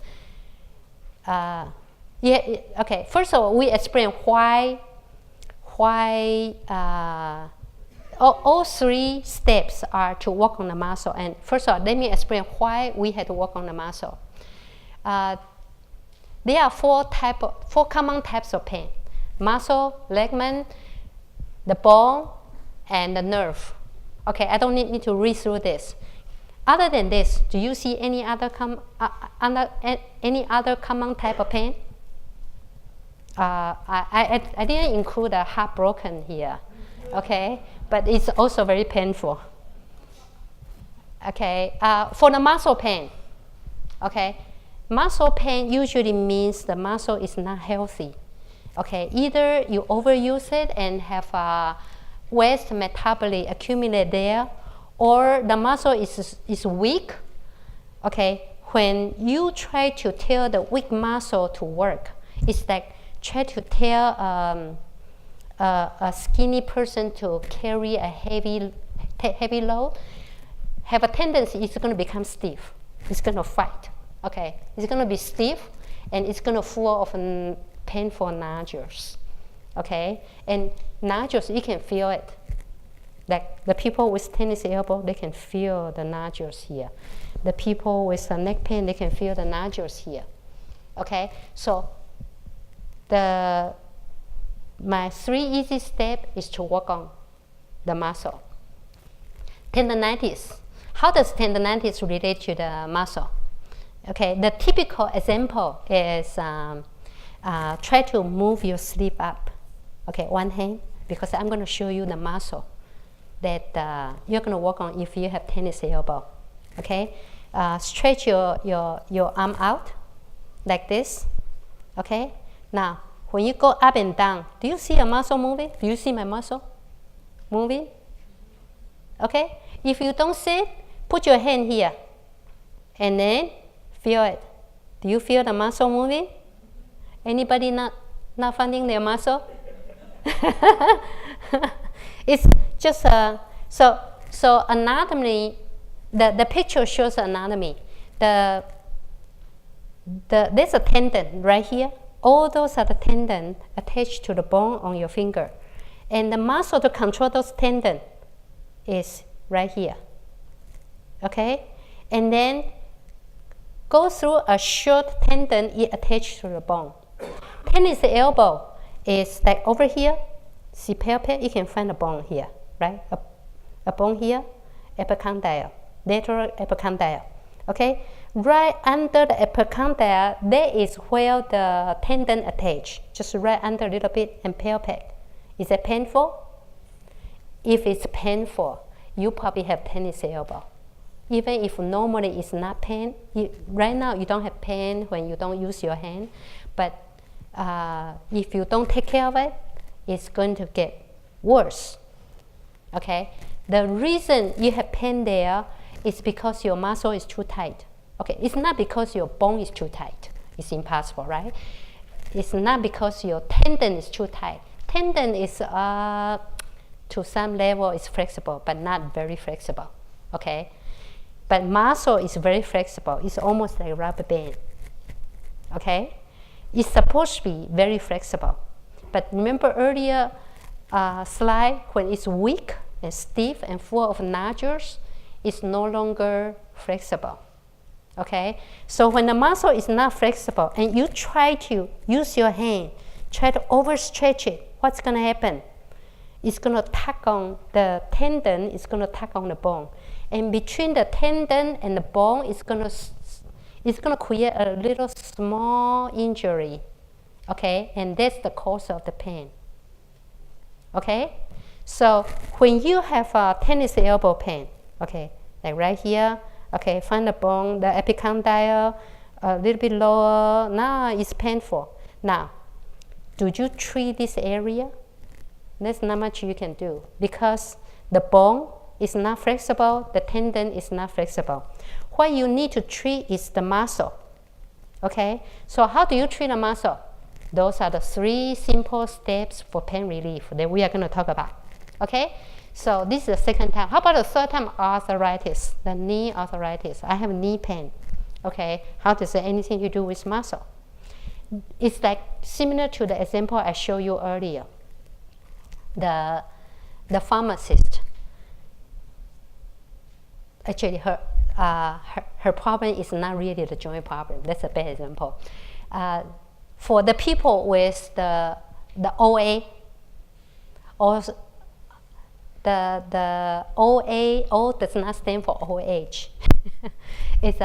Okay, first of all, we explain why all 3 steps are to work on the muscle. And first of all, let me explain why we had to work on the muscle. There are 4 common types of pain: muscle, ligament, the bone, and the nerve. Okay, I don't need to read through this. Other than this, do you see any other common type of pain? I didn't include a heartbroken here, okay, but it's also very painful. Okay, for the muscle pain, okay, muscle pain usually means the muscle is not healthy. Okay, either you overuse it and have waste metabolically accumulate there, or the muscle is weak. Okay, when you try to tell the weak muscle to work, it's like try to tell a skinny person to carry a heavy load. Have a tendency, it's going to become stiff. It's going to fight. Okay, it's going to be stiff, and it's going to full of painful nodules. Okay, and nodules, you can feel it. Like the people with tennis elbow, they can feel the nodules here. The people with neck pain, they can feel the nodules here. Okay, so my 3 easy steps is to work on the muscle. Tendinitis. How does tendinitis relate to the muscle? Okay, the typical example is try to move your sleeve up. Okay, one hand, because I'm going to show you the muscle that you're going to work on if you have tennis elbow. Okay, stretch your arm out like this. Okay, now when you go up and down, do you see a muscle moving? Do you see my muscle moving? Okay? If you don't see it, put your hand here and then feel it. Do you feel the muscle moving? Anybody not finding their muscle? It's just so anatomy. The picture shows anatomy. There's a tendon right here. All those are the tendons attached to the bone on your finger. And the muscle to control those tendons is right here. Okay? And then go through a short tendon attached to the bone. Tennis elbow is like over here. See pelvic, you can find a bone here, right? A bone here, epicondyle, lateral epicondyle. Okay? Right under the epicondyle, there is where the tendon attach. Just right under a little bit and pelvic. Is it painful? If it's painful, you probably have tennis elbow. Even if normally it's not pain, right now you don't have pain when you don't use your hand, but if you don't take care of it, it's going to get worse. Okay? The reason you have pain there is because your muscle is too tight. Okay, it's not because your bone is too tight. It's impossible, right? It's not because your tendon is too tight. Tendon is, to some level, is flexible, but not very flexible. Okay? But muscle is very flexible. It's almost like a rubber band. Okay? It's supposed to be very flexible. But remember earlier slide, when it's weak and stiff and full of nodules, it's no longer flexible. Okay? So when the muscle is not flexible and you try to use your hand, try to overstretch it, what's going to happen? It's going to tug on the tendon, it's going to tug on the bone. And between the tendon and the bone, it's going to create a little small injury. Okay? And that's the cause of the pain. Okay? So when you have a tennis elbow pain, okay, like right here, okay, find the bone, the epicondyle, a little bit lower. Now it's painful. Now, do you treat this area? There's not much you can do because the bone is not flexible, the tendon is not flexible. What you need to treat is the muscle. Okay? So how do you treat the muscle? Those are the 3 simple steps for pain relief that we are going to talk about. Okay? So this is the second time. How about the third time? Arthritis, the knee arthritis. I have knee pain. Okay, how does it have anything to do with muscle? It's like similar to the example I showed you earlier. The pharmacist. Actually, her problem is not really the joint problem. That's a bad example. For the people with the OA, or the OA, O does not stand for OH. It's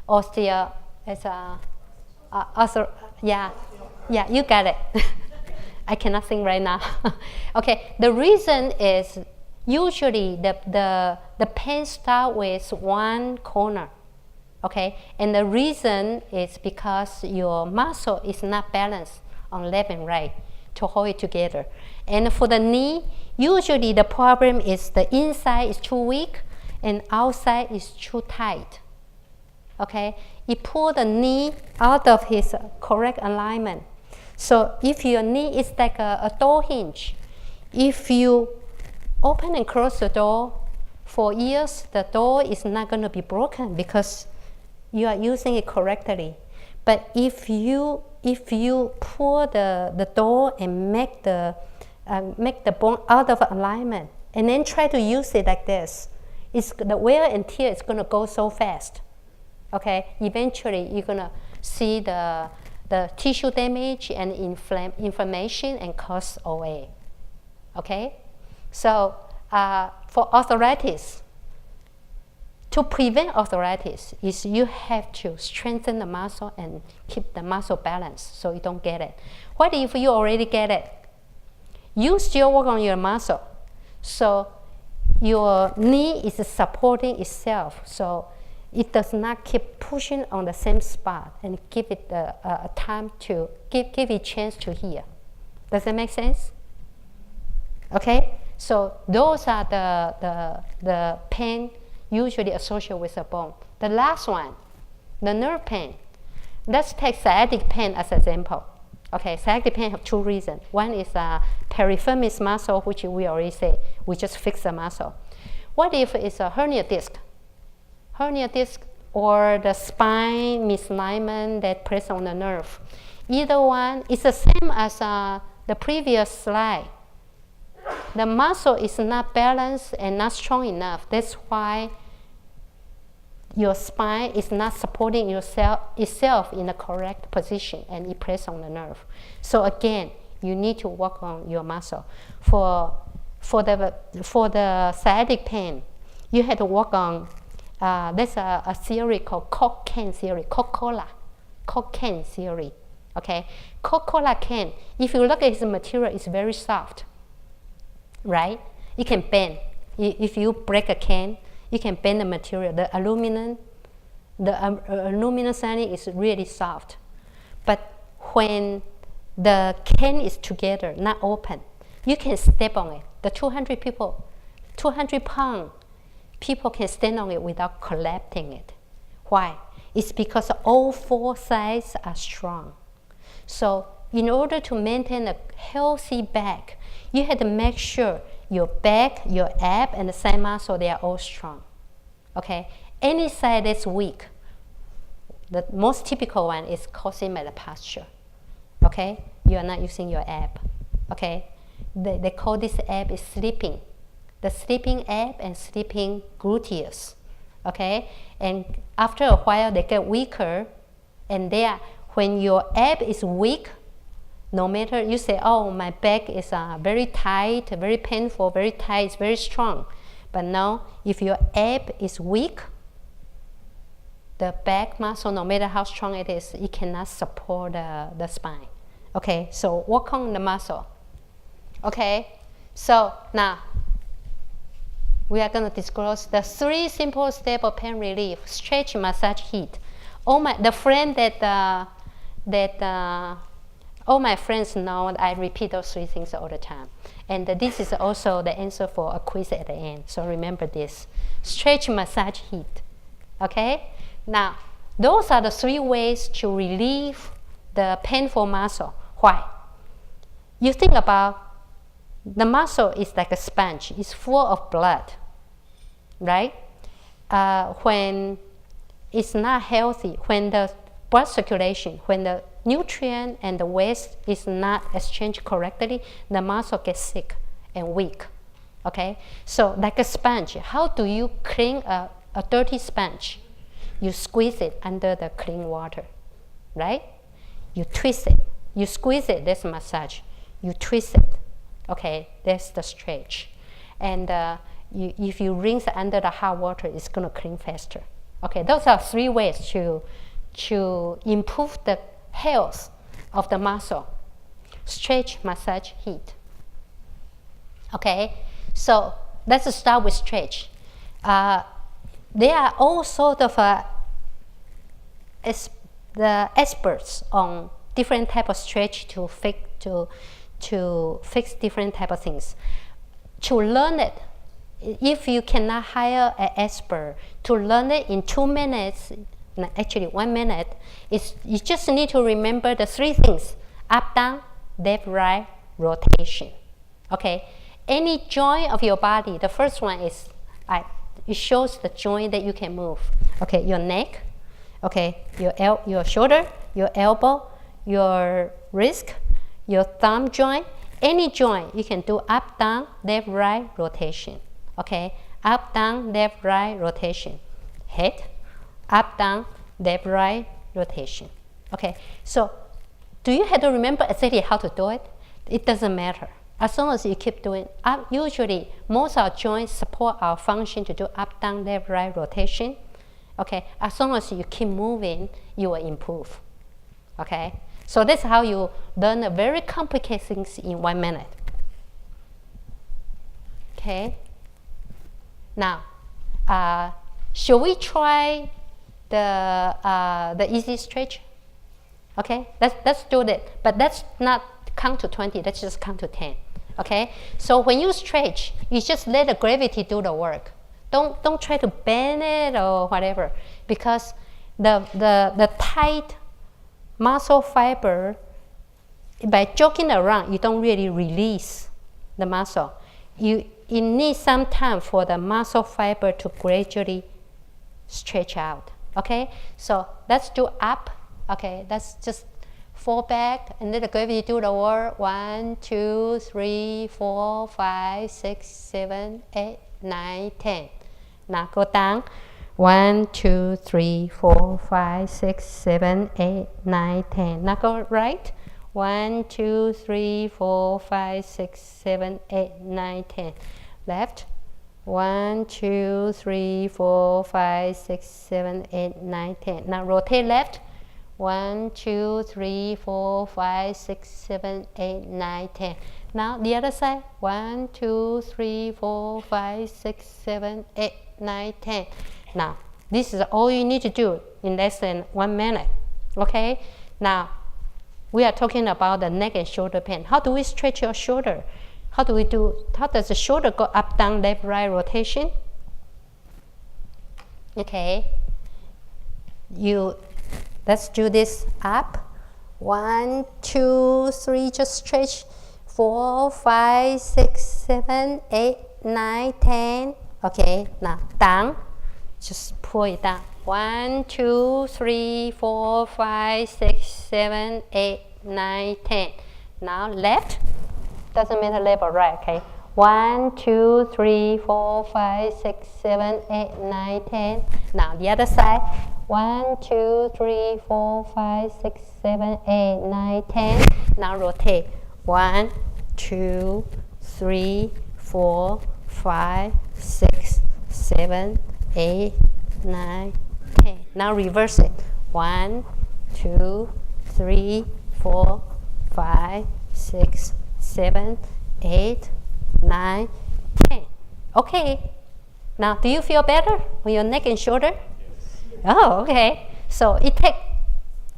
osteo. It's yeah, you got it. I cannot sing right now. Okay, the reason is usually the pain starts with one corner. Okay, and the reason is because your muscle is not balanced on left and right to hold it together. And for the knee, usually the problem is the inside is too weak and outside is too tight. Okay, you pull the knee out of his correct alignment. So if your knee is like a door hinge, if you open and close the door for years, the door is not going to be broken because you are using it correctly. But if you pull the door and make the bone out of alignment and then try to use it like this, the wear and tear is going to go so fast. Okay, eventually you're going to see the tissue damage and inflammation and cause OA. Okay, so for arthritis, to prevent arthritis is you have to strengthen the muscle and keep the muscle balanced so you don't get it. What if you already get it? You still work on your muscle, so your knee is supporting itself. So it does not keep pushing on the same spot and give it a time to give it a chance to heal. Does that make sense? Okay, so those are the pain usually associated with the bone. The last one, the nerve pain. Let's take sciatic pain as an example. Okay, sciatic pain have two reasons. One is piriformis muscle, which we already say, we just fix the muscle. What if it's a hernia disc? Hernia disc or the spine misalignment that press on the nerve. Either one is the same as the previous slide. The muscle is not balanced and not strong enough. That's why your spine is not supporting itself in the correct position and it presses on the nerve. So again, you need to work on your muscle. For the sciatic pain, you have to work on, there's a theory called Coq-Cane theory, Coq-Cane theory. Okay, Coca-Cola can, if you look at its material, it's very soft, right? It can bend. If you break a can, you can bend the material. The aluminum siding is really soft. But when the can is together, not open, you can step on it. The 200-pound people can stand on it without collapsing it. Why? It's because all four sides are strong. So in order to maintain a healthy back, you have to make sure your back, your ab, and the side muscle, they are all strong. Okay? Any side that's weak, the most typical one is causing posture. Okay? You are not using your ab. Okay? They call this ab is sleeping. The sleeping ab and sleeping gluteus. Okay? And after a while, they get weaker, and when your ab is weak, no matter you say, oh, my back is very tight, very painful, very tight, it's very strong. But now, if your ab is weak, the back muscle, no matter how strong it is, it cannot support the spine. Okay, so work on the muscle. Okay, so now we are going to disclose the 3 simple steps of pain relief: stretch, massage, heat. All my friends know that I repeat those 3 things all the time. And this is also the answer for a quiz at the end. So remember this: stretch, massage, heat. Okay? Now, those are the 3 ways to relieve the painful muscle. Why? You think about the muscle is like a sponge. It's full of blood, right? When it's not healthy, when the blood circulation, when the nutrient and the waste is not exchanged correctly, the muscle gets sick and weak. Okay? So like a sponge, how do you clean a dirty sponge? You squeeze it under the clean water, right? You twist it. You squeeze it, that's massage. You twist it. Okay, that's the stretch. And if you rinse it under the hot water, it's going to clean faster. Okay, those are 3 ways to improve the health of the muscle: stretch, massage, heat. Okay, so let's start with stretch. There are all sorts of the experts on different type of stretch to fix different type of things. To learn it, if you cannot hire an expert to learn it in 2 minutes, actually 1 minute, you just need to remember the 3 things: up, down, left, right, rotation. Okay, any joint of your body, the first one is, it shows the joint that you can move. Okay, your neck, okay, your shoulder, your elbow, your wrist, your thumb joint, any joint, you can do up, down, left, right, rotation. Okay, up, down, left, right, rotation. Head, up, down, left, right, rotation. Okay, so do you have to remember exactly how to do it? It doesn't matter. As long as you keep doing up, usually most of our joints support our function to do up, down, left, right, rotation. Okay, as long as you keep moving, you will improve. Okay, so that's how you learn a very complicated things in 1 minute. Okay, now, should we try the easy stretch? Okay, let's do that. But let's not count to 20. Let's just count to 10. Okay. So when you stretch, you just let the gravity do the work. Don't try to bend it or whatever, because the tight muscle fiber, by joking around, you don't really release the muscle. It needs some time for the muscle fiber to gradually stretch out. Okay, so let's do up. Okay, let's just fall back and let the gravity do the work. 1, 2, 3, 4, 5, 6, 7, 8, 9, 10. Now go down. 1, 2, 3, 4, 5, 6, 7, 8, 9, 10. Now go right. 1, 2, 3, 4, 5, 6, 7, 8, 9, 10. Left. 1, 2, 3, 4, 5, 6, 7, 8, 9, 10. Now rotate left. 1, 2, 3, 4, 5, 6, 7, 8, 9, 10. Now the other side. 1, 2, 3, 4, 5, 6, 7, 8, 9, 10. Now this is all you need to do in less than 1 minute. Okay. Now we are talking about the neck and shoulder pain. How do we stretch your shoulder? How does the shoulder go up, down, left, right rotation? Okay. Let's do this up. 1, 2, 3, just stretch. 4, 5, 6, 7, 8, 9, 10. Okay, now down. Just pull it down. 1, 2, 3, 4, 5, 6, 7, 8, 9, 10. Now left. Doesn't matter left or right, okay? 1, 2, 3, 4, 5, 6, 7, 8, 9, 10. Now the other side. 1, 2, 3, 4, 5, 6, 7, 8, 9, 10. Now rotate. 1, 2, 3, 4, 5, 6, 7, 8, 9, 10. Now reverse it. 1, 2, 3, 4, 5, 6, 7, 8, 9, 10. Okay. Now do you feel better on your neck and shoulder? Oh, okay. So it takes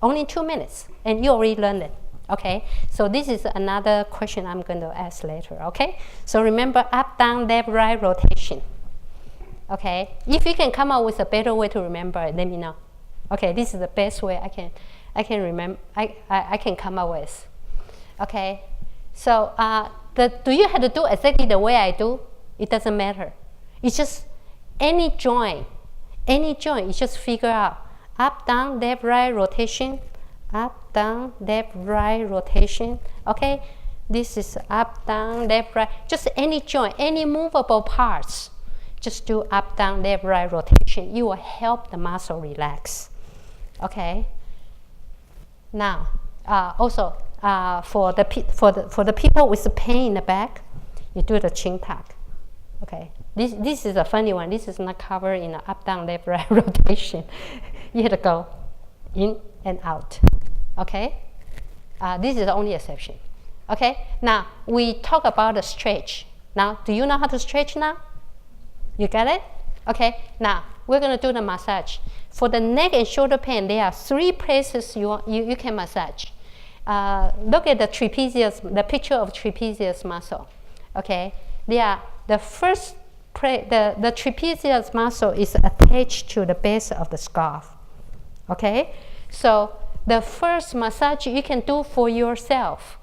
only 2 minutes, and you already learned it. Okay. So this is another question I'm going to ask later. Okay. So remember up, down, left, right rotation. Okay. If you can come up with a better way to remember it, let me know. Okay. This is the best way I can remember. I can come up with. Okay. So do you have to do exactly the way I do? It doesn't matter. It's just any joint. Any joint, you just figure out up, down, left, right rotation, up, down, left, right rotation. Okay, this is up, down, left, right. Just any joint, any movable parts, just do up, down, left, right rotation. You will help the muscle relax. Okay. Now, also for the people with the pain in the back, you do the chin tuck. Okay. This is a funny one. This is not covered in an up, down, left, right rotation. You have to go in and out. Okay? This is the only exception. Okay? Now, we talk about the stretch. Now, do you know how to stretch now? You got it? Okay? Now, we're going to do the massage. For the neck and shoulder pain, there are 3 places you can massage. Look at the trapezius, the picture of trapezius muscle. Okay? The first the trapezius muscle is attached to the base of the skull. Okay, so the first massage you can do for yourself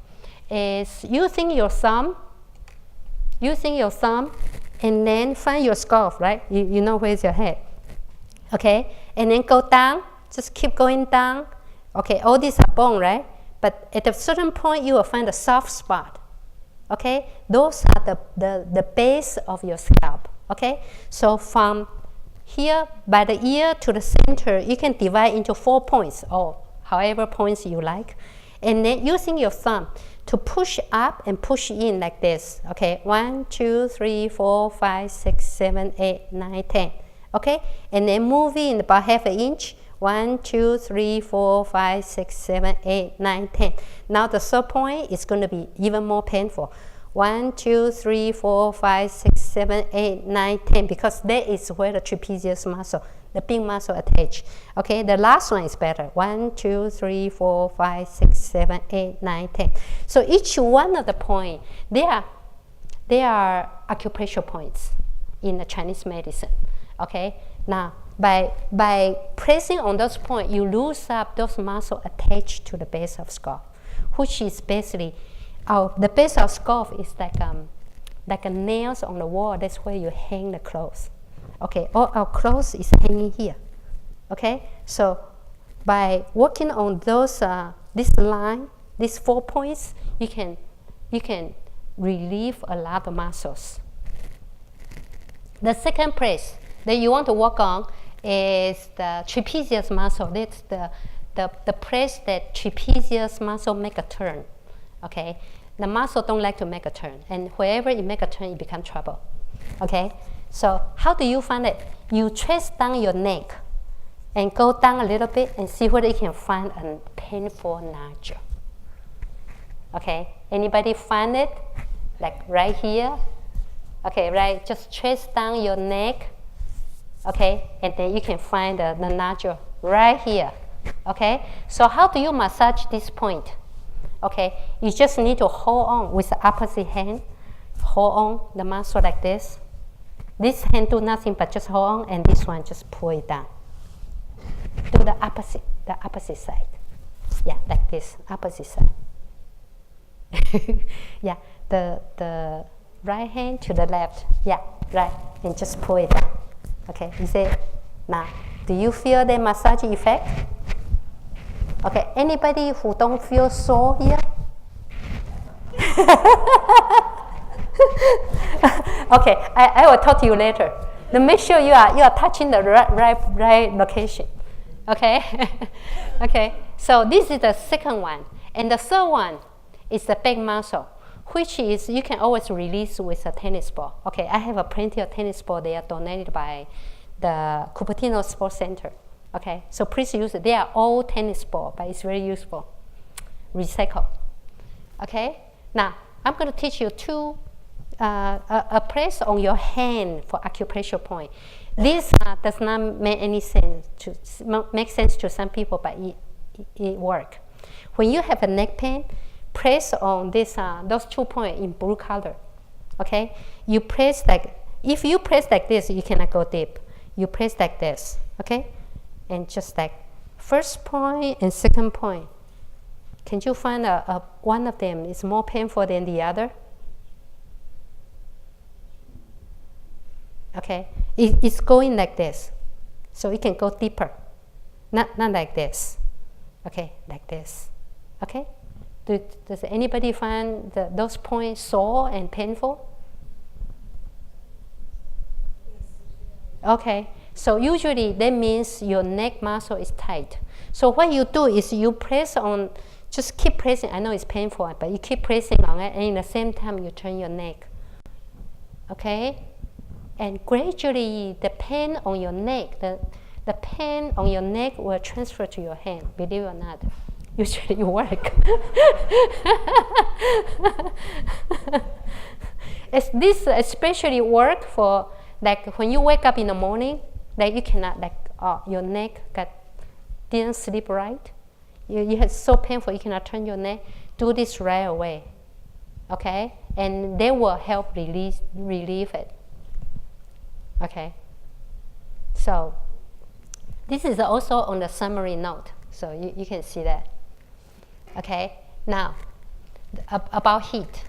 is using your thumb, and then find your skull, right? You know where's your head. Okay, and then go down. Just keep going down. Okay, all these are bone, right? But at a certain point, you will find a soft spot. Okay, those are the base of your scalp. Okay, so from here by the ear to the center, you can divide into 4 points or however points you like, and then using your thumb to push up and push in like this. Okay, 1, 2, 3, 4, 5, 6, 7, 8, 9, 10. Okay, and then move in about ½ inch. 1, 2, 3, 4, 5, 6, 7, 8, 9, 10. Now the third point is going to be even more painful. 1, 2, 3, 4, 5, 6, 7, 8, 9, 10, because that is where the trapezius muscle, the big muscle attach. Okay, the last one is better. 1, 2, 3, 4, 5, 6, 7, 8, 9, 10. So each one of the point, they are acupressure points in the Chinese medicine. Okay, now by pressing on those points, you lose up those muscles attached to the base of skull, which is basically the base of skull is like a nails on the wall. That's where you hang the clothes. Okay, all our clothes is hanging here. Okay, so by working on those this line, these 4 points, you can relieve a lot of muscles. The second place that you want to work on is the trapezius muscle. That's the place that trapezius muscle make a turn. Okay, the muscle don't like to make a turn, and wherever it make a turn, it become trouble. Okay, so how do you find it? You trace down your neck and go down a little bit and see whether you can find a painful nodule. Okay, anybody find it? Like right here? Okay, right, just trace down your neck. Okay, and then you can find the nodule right here. Okay, so how do you massage this point? Okay, you just need to hold on with the opposite hand. Hold on the muscle like this. This hand do nothing but just hold on, and this one just pull it down. Do the opposite side. Yeah, like this, opposite side. Yeah, the right hand to the left. Yeah, right, and just pull it down. Okay, you see? Now, do you feel the massage effect? Okay, anybody who don't feel sore here? Okay, I will talk to you later. Then make sure you are touching the right location. Okay? Okay, so this is the second one. And the third one is the back muscle, which is you can always release with a tennis ball. Okay, I have plenty of tennis balls. They are donated by the Cupertino Sports Center. Okay, so please use it. They are all tennis balls, but it's very useful. Recycle. Okay, now I'm going to teach you a place on your hand for acupressure point. This does not make any sense to some people, but it works. When you have a neck pain, press on this those 2 points in blue color. Okay, you press if you press like this, you cannot go deep. You press like this. Okay, and just like first point and second point. Can you find one of them is more painful than the other? Okay, it's going like this, so it can go deeper. Not like this. Okay, like this. Okay. Does anybody find those points sore and painful? Okay, so usually that means your neck muscle is tight. So what you do is you press on, just keep pressing. I know it's painful, but you keep pressing on it, and at the same time you turn your neck. Okay, and gradually the pain on your neck, the pain on your neck will transfer to your hand. Believe it or not. Usually it works. This especially work for like when you wake up in the morning, like you cannot your neck didn't sleep right. You had so painful you cannot turn your neck. Do this right away, okay? And they will help relieve it. Okay. So this is also on the summary note, so you can see that. Okay, now about heat.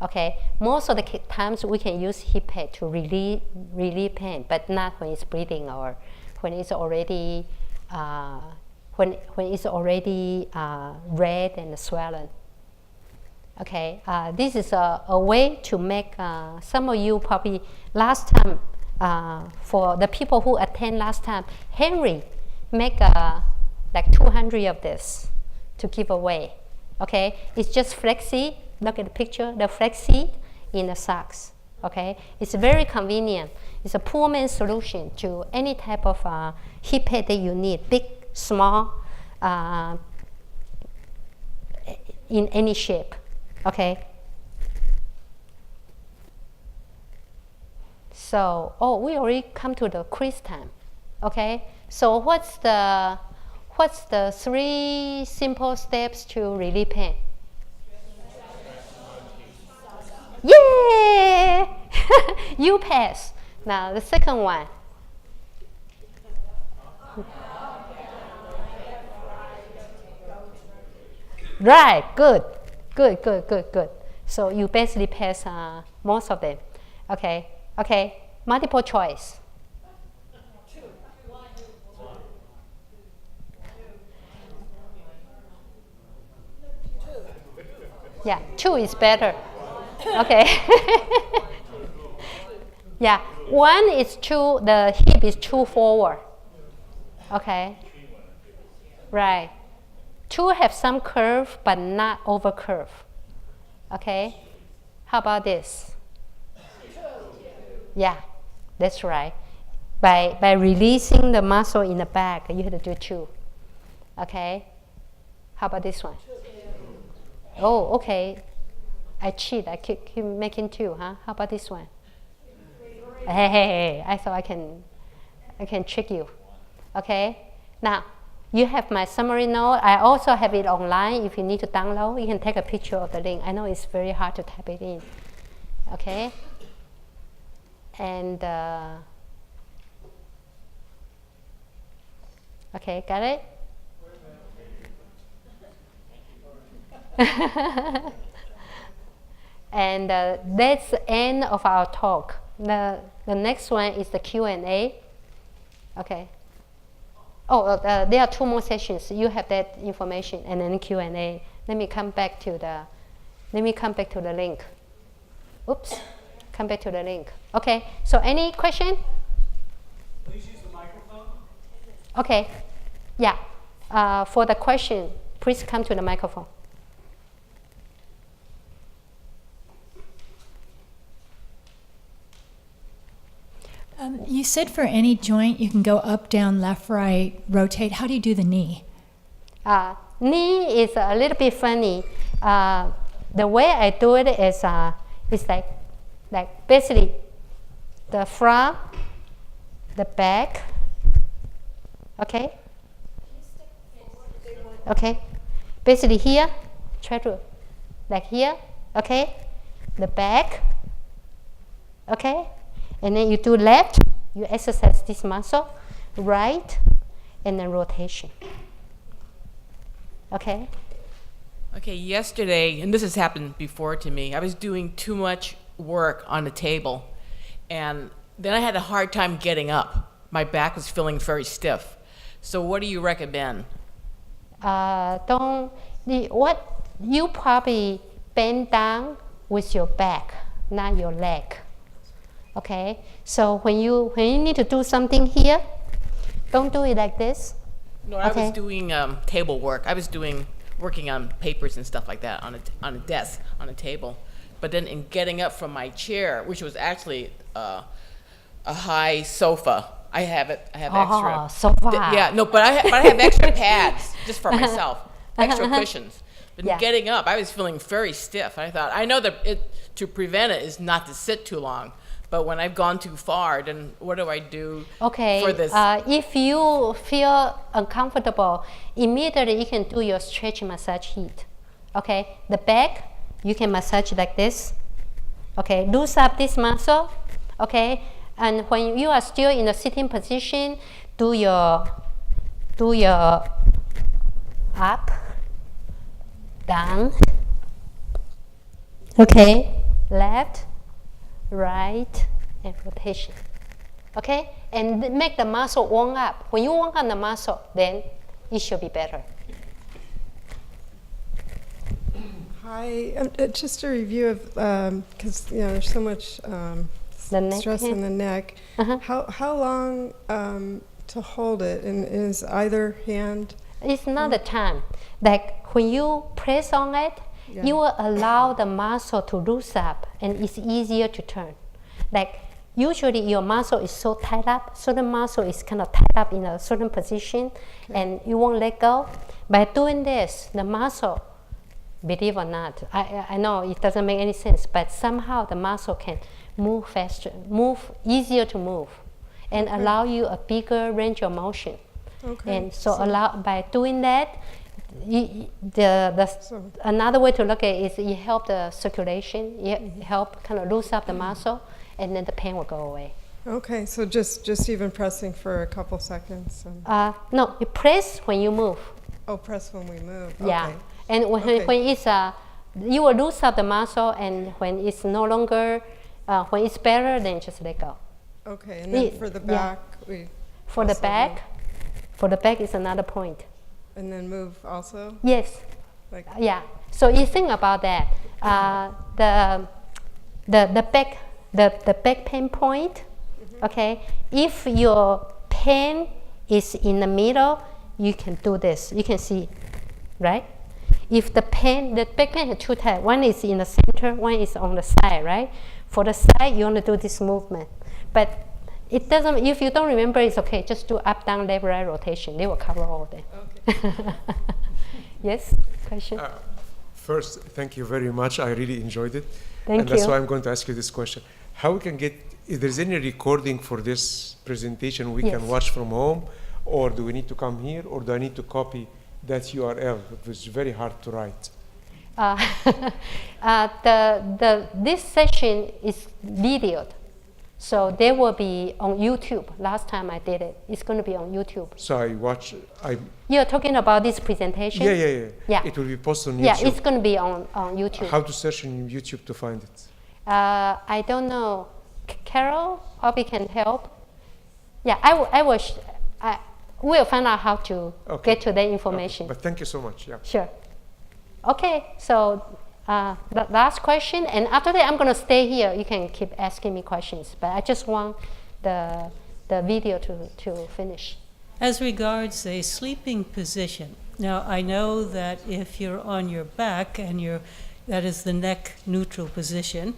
Okay, most of the times we can use heat pad to relieve pain, but not when it's bleeding or when it's already when it's already red and swollen. Okay, this is a way to make. Some of you probably last time for the people who attend last time, Henry make like 200 of this to give away. Okay, it's just flaxseed. Look at the picture, the flaxseed in the socks. Okay, it's very convenient. It's a poor man's solution to any type of heat pad that you need, big, small, in any shape. Okay, So, we already come to the quiz time. Okay. So what's the 3 simple steps to relieve pain? Yeah! You pass. Now the second one. Right, good. So you basically pass most of them. Okay, multiple choice. Yeah, 2 is better. Okay. Yeah, 1 is too, the hip is too forward. Okay. Right. 2 have some curve, but not over curve. Okay. How about this? Yeah, that's right. By releasing the muscle in the back, you have to do 2. Okay. How about this one? Oh, okay. I cheat. I keep making 2, huh? How about this one? Hey, I thought I can trick you. Okay. Now, you have my summary note. I also have it online. If you need to download, you can take a picture of the link. I know it's very hard to type it in. Okay. And okay, got it? And that's the end of our talk. The next one is the Q&A. Okay. There are 2 more sessions. You have that information, and then Q&A. Let me come back to the link. Oops. Come back to the link. Okay. So any question? Please use the microphone. Okay. Yeah. For the question, please come to the microphone. You said for any joint you can go up, down, left, right, rotate. How do you do the knee? Knee is a little bit funny. The way I do it is like basically the front, the back. Okay. Okay. Basically here, try to like here. Okay. The back. Okay. And then you do left, you exercise this muscle, right, and then rotation. Okay? Okay, yesterday, and this has happened before to me, I was doing too much work on the table, and then I had a hard time getting up. My back was feeling very stiff. So what do you recommend? You probably bend down with your back, not your leg. Okay, so when you need to do something here, don't do it like this. No, I was doing table work. I was working on papers and stuff like that on a desk, on a table. But then in getting up from my chair, which was actually a high sofa, I have extra. Sofa. But I have extra pads just for myself, extra cushions. But getting up, I was feeling very stiff. I thought, I know that to prevent it is not to sit too long. But when I've gone too far, then what do I do for this? If you feel uncomfortable, immediately you can do your stretch massage heat. Okay, the back, you can massage like this. Okay, loose up this muscle. Okay, and when you are still in the sitting position, do your up, down. Okay, left, right, and rotation. Okay, and make the muscle warm up. When you warm up the muscle, then it should be better. Hi, just a review of because there's so much stress in the neck. How long to hold it, and is either hand? It's not the time. Like when you press on it, you will allow the muscle to loose up, and it's easier to turn. Like usually your muscle is so tied up, certain muscle is kind of tied up in a certain position, and you won't let go. By doing this, the muscle believe or not. I know it doesn't make any sense, but somehow the muscle can move faster, easier to move, and allow you a bigger range of motion. Okay. And so by doing that, another way to look at it is it helps the circulation, it help kind of loosen up the muscle, and then the pain will go away. Okay, so just even pressing for a couple seconds. No, you press when you move. Oh, press when we move. Yeah, Okay. and when it's you will lose up the muscle, and when it's no longer, when it's better, then just let go. Okay, and then for the back, we For the also back, move. for the back is another point. And then move also? Yes. Like Yeah. So you think about that. The back pain point. Okay. If your pain is in the middle, you can do this. You can see, right? If the back pain has two types. One is in the center, one is on the side, right? For the side, you want to do this movement, but it doesn't. If you don't remember, it's okay. Just do up, down, left, right rotation. They will cover all of them. Okay. Yes. Question. First, thank you very much. I really enjoyed it. Thank and that's you. why I'm going to ask you this question. How we can get, if there's any recording for this presentation we can watch from home, or do we need to come here, or do I need to copy that URL? It was very hard to write. This session is videoed, so they will be on YouTube. Last time I did it, it's going to be on YouTube. So You're talking about this presentation? Yeah. It will be posted on YouTube. Yeah, it's going to be on YouTube. How to search in YouTube to find it? I don't know. Carol probably can help. Yeah, I will find out how to get to that information. Okay. But thank you so much. Yeah. Sure. Okay, so the last question, and after that I'm going to stay here. You can keep asking me questions, but I just want the video to finish. As regards a sleeping position, now I know that if you're on your back and that is the neck neutral position,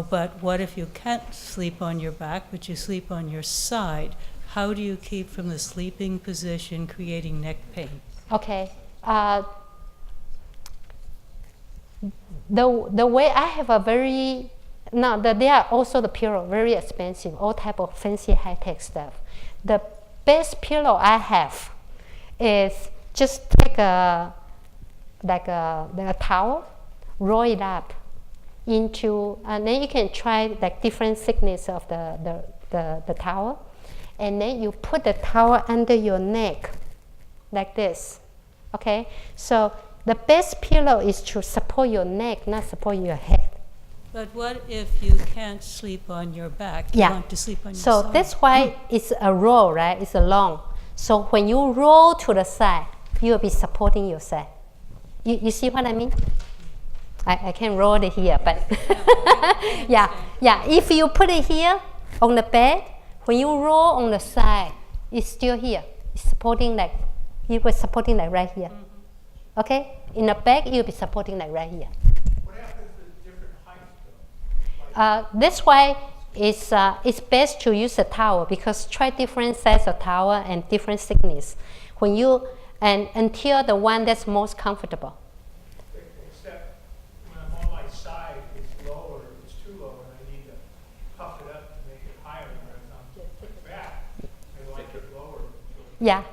but what if you can't sleep on your back, but you sleep on your side? How do you keep from the sleeping position creating neck pain? Okay. The way I have a they are also the pillow, very expensive, all type of fancy high-tech stuff. The best pillow I have is just take a towel, roll it up into, and then you can try like different thickness of the towel, and then you put the towel under your neck, like this. Okay, so the best pillow is to support your neck, not support your head. But what if you can't sleep on your back? You want to sleep on your side. So that's why it's a roll, right? It's a long. So when you roll to the side, you'll be supporting your side. You see what I mean? I can roll it here, but yeah. If you put it here on the bed, when you roll on the side, it's still here. It's supporting like, you were supporting like right here. Okay? In the back, you'll be supporting like right here. What happens with different heights, though? That's why it's best to use a towel, because try different size of towel and different thickness. Until the one that's most comfortable. Except when I'm on my side, it's lower, it's too low, and I need to puff it up to make it higher. Whereas I'm back, I like it lower. Yeah.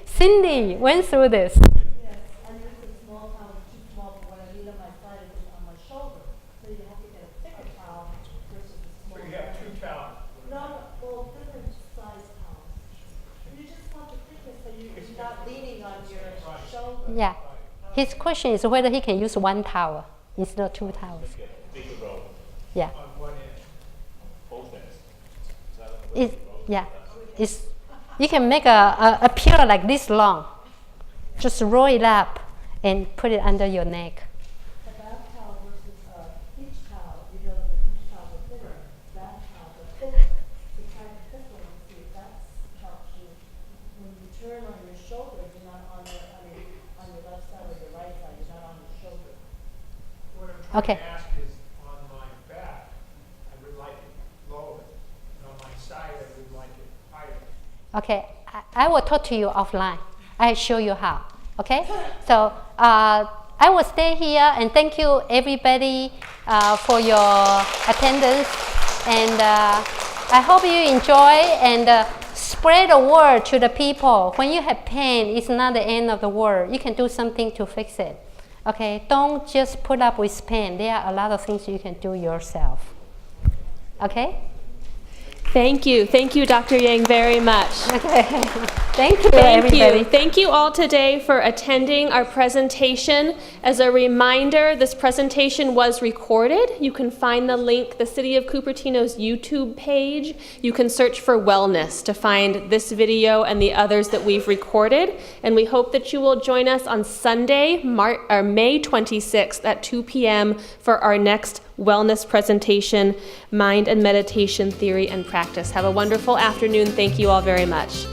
Cindy went through this. Yes, I use a small towel, too small, but when I need on my side, it's on my shoulder. So you have to get a thicker towel versus a small. So you have two towels. No, well, different size towels. You just want the thickness so you're not leaning on your shoulder. Yeah. His question is whether he can use one towel instead of two towels. Yeah. On one end. You can make a pillow like this long. Just roll it up and put it under your neck. A bath towel versus a beach towel, you know that the beach towels are thinner. Bath towels are thicker. So try the thick one and see if that helps you. When you turn on your shoulder, you're not on your left side or your right side. You're not on your shoulder. What I'm trying Okay. to ask is, on my back, I would like it lower, and on my side, I would like it higher. Okay, I will talk to you offline. I'll show you how. Okay, so I will stay here and thank you everybody for your attendance, and I hope you enjoy and spread the word to the people. When you have pain, it's not the end of the world. You can do something to fix it. Okay, don't just put up with pain. There are a lot of things you can do yourself. Okay? Thank you, Dr. Yang, very much. Okay. Thank you, everybody. Thank you all today for attending our presentation. As a reminder, this presentation was recorded. You can find the link, the City of Cupertino's YouTube page. You can search for wellness to find this video and the others that we've recorded. And we hope that you will join us on Sunday, May 26th at 2 p.m. for our next wellness presentation, Mind and Meditation Theory and Practice. Have a wonderful afternoon. Thank you all very much.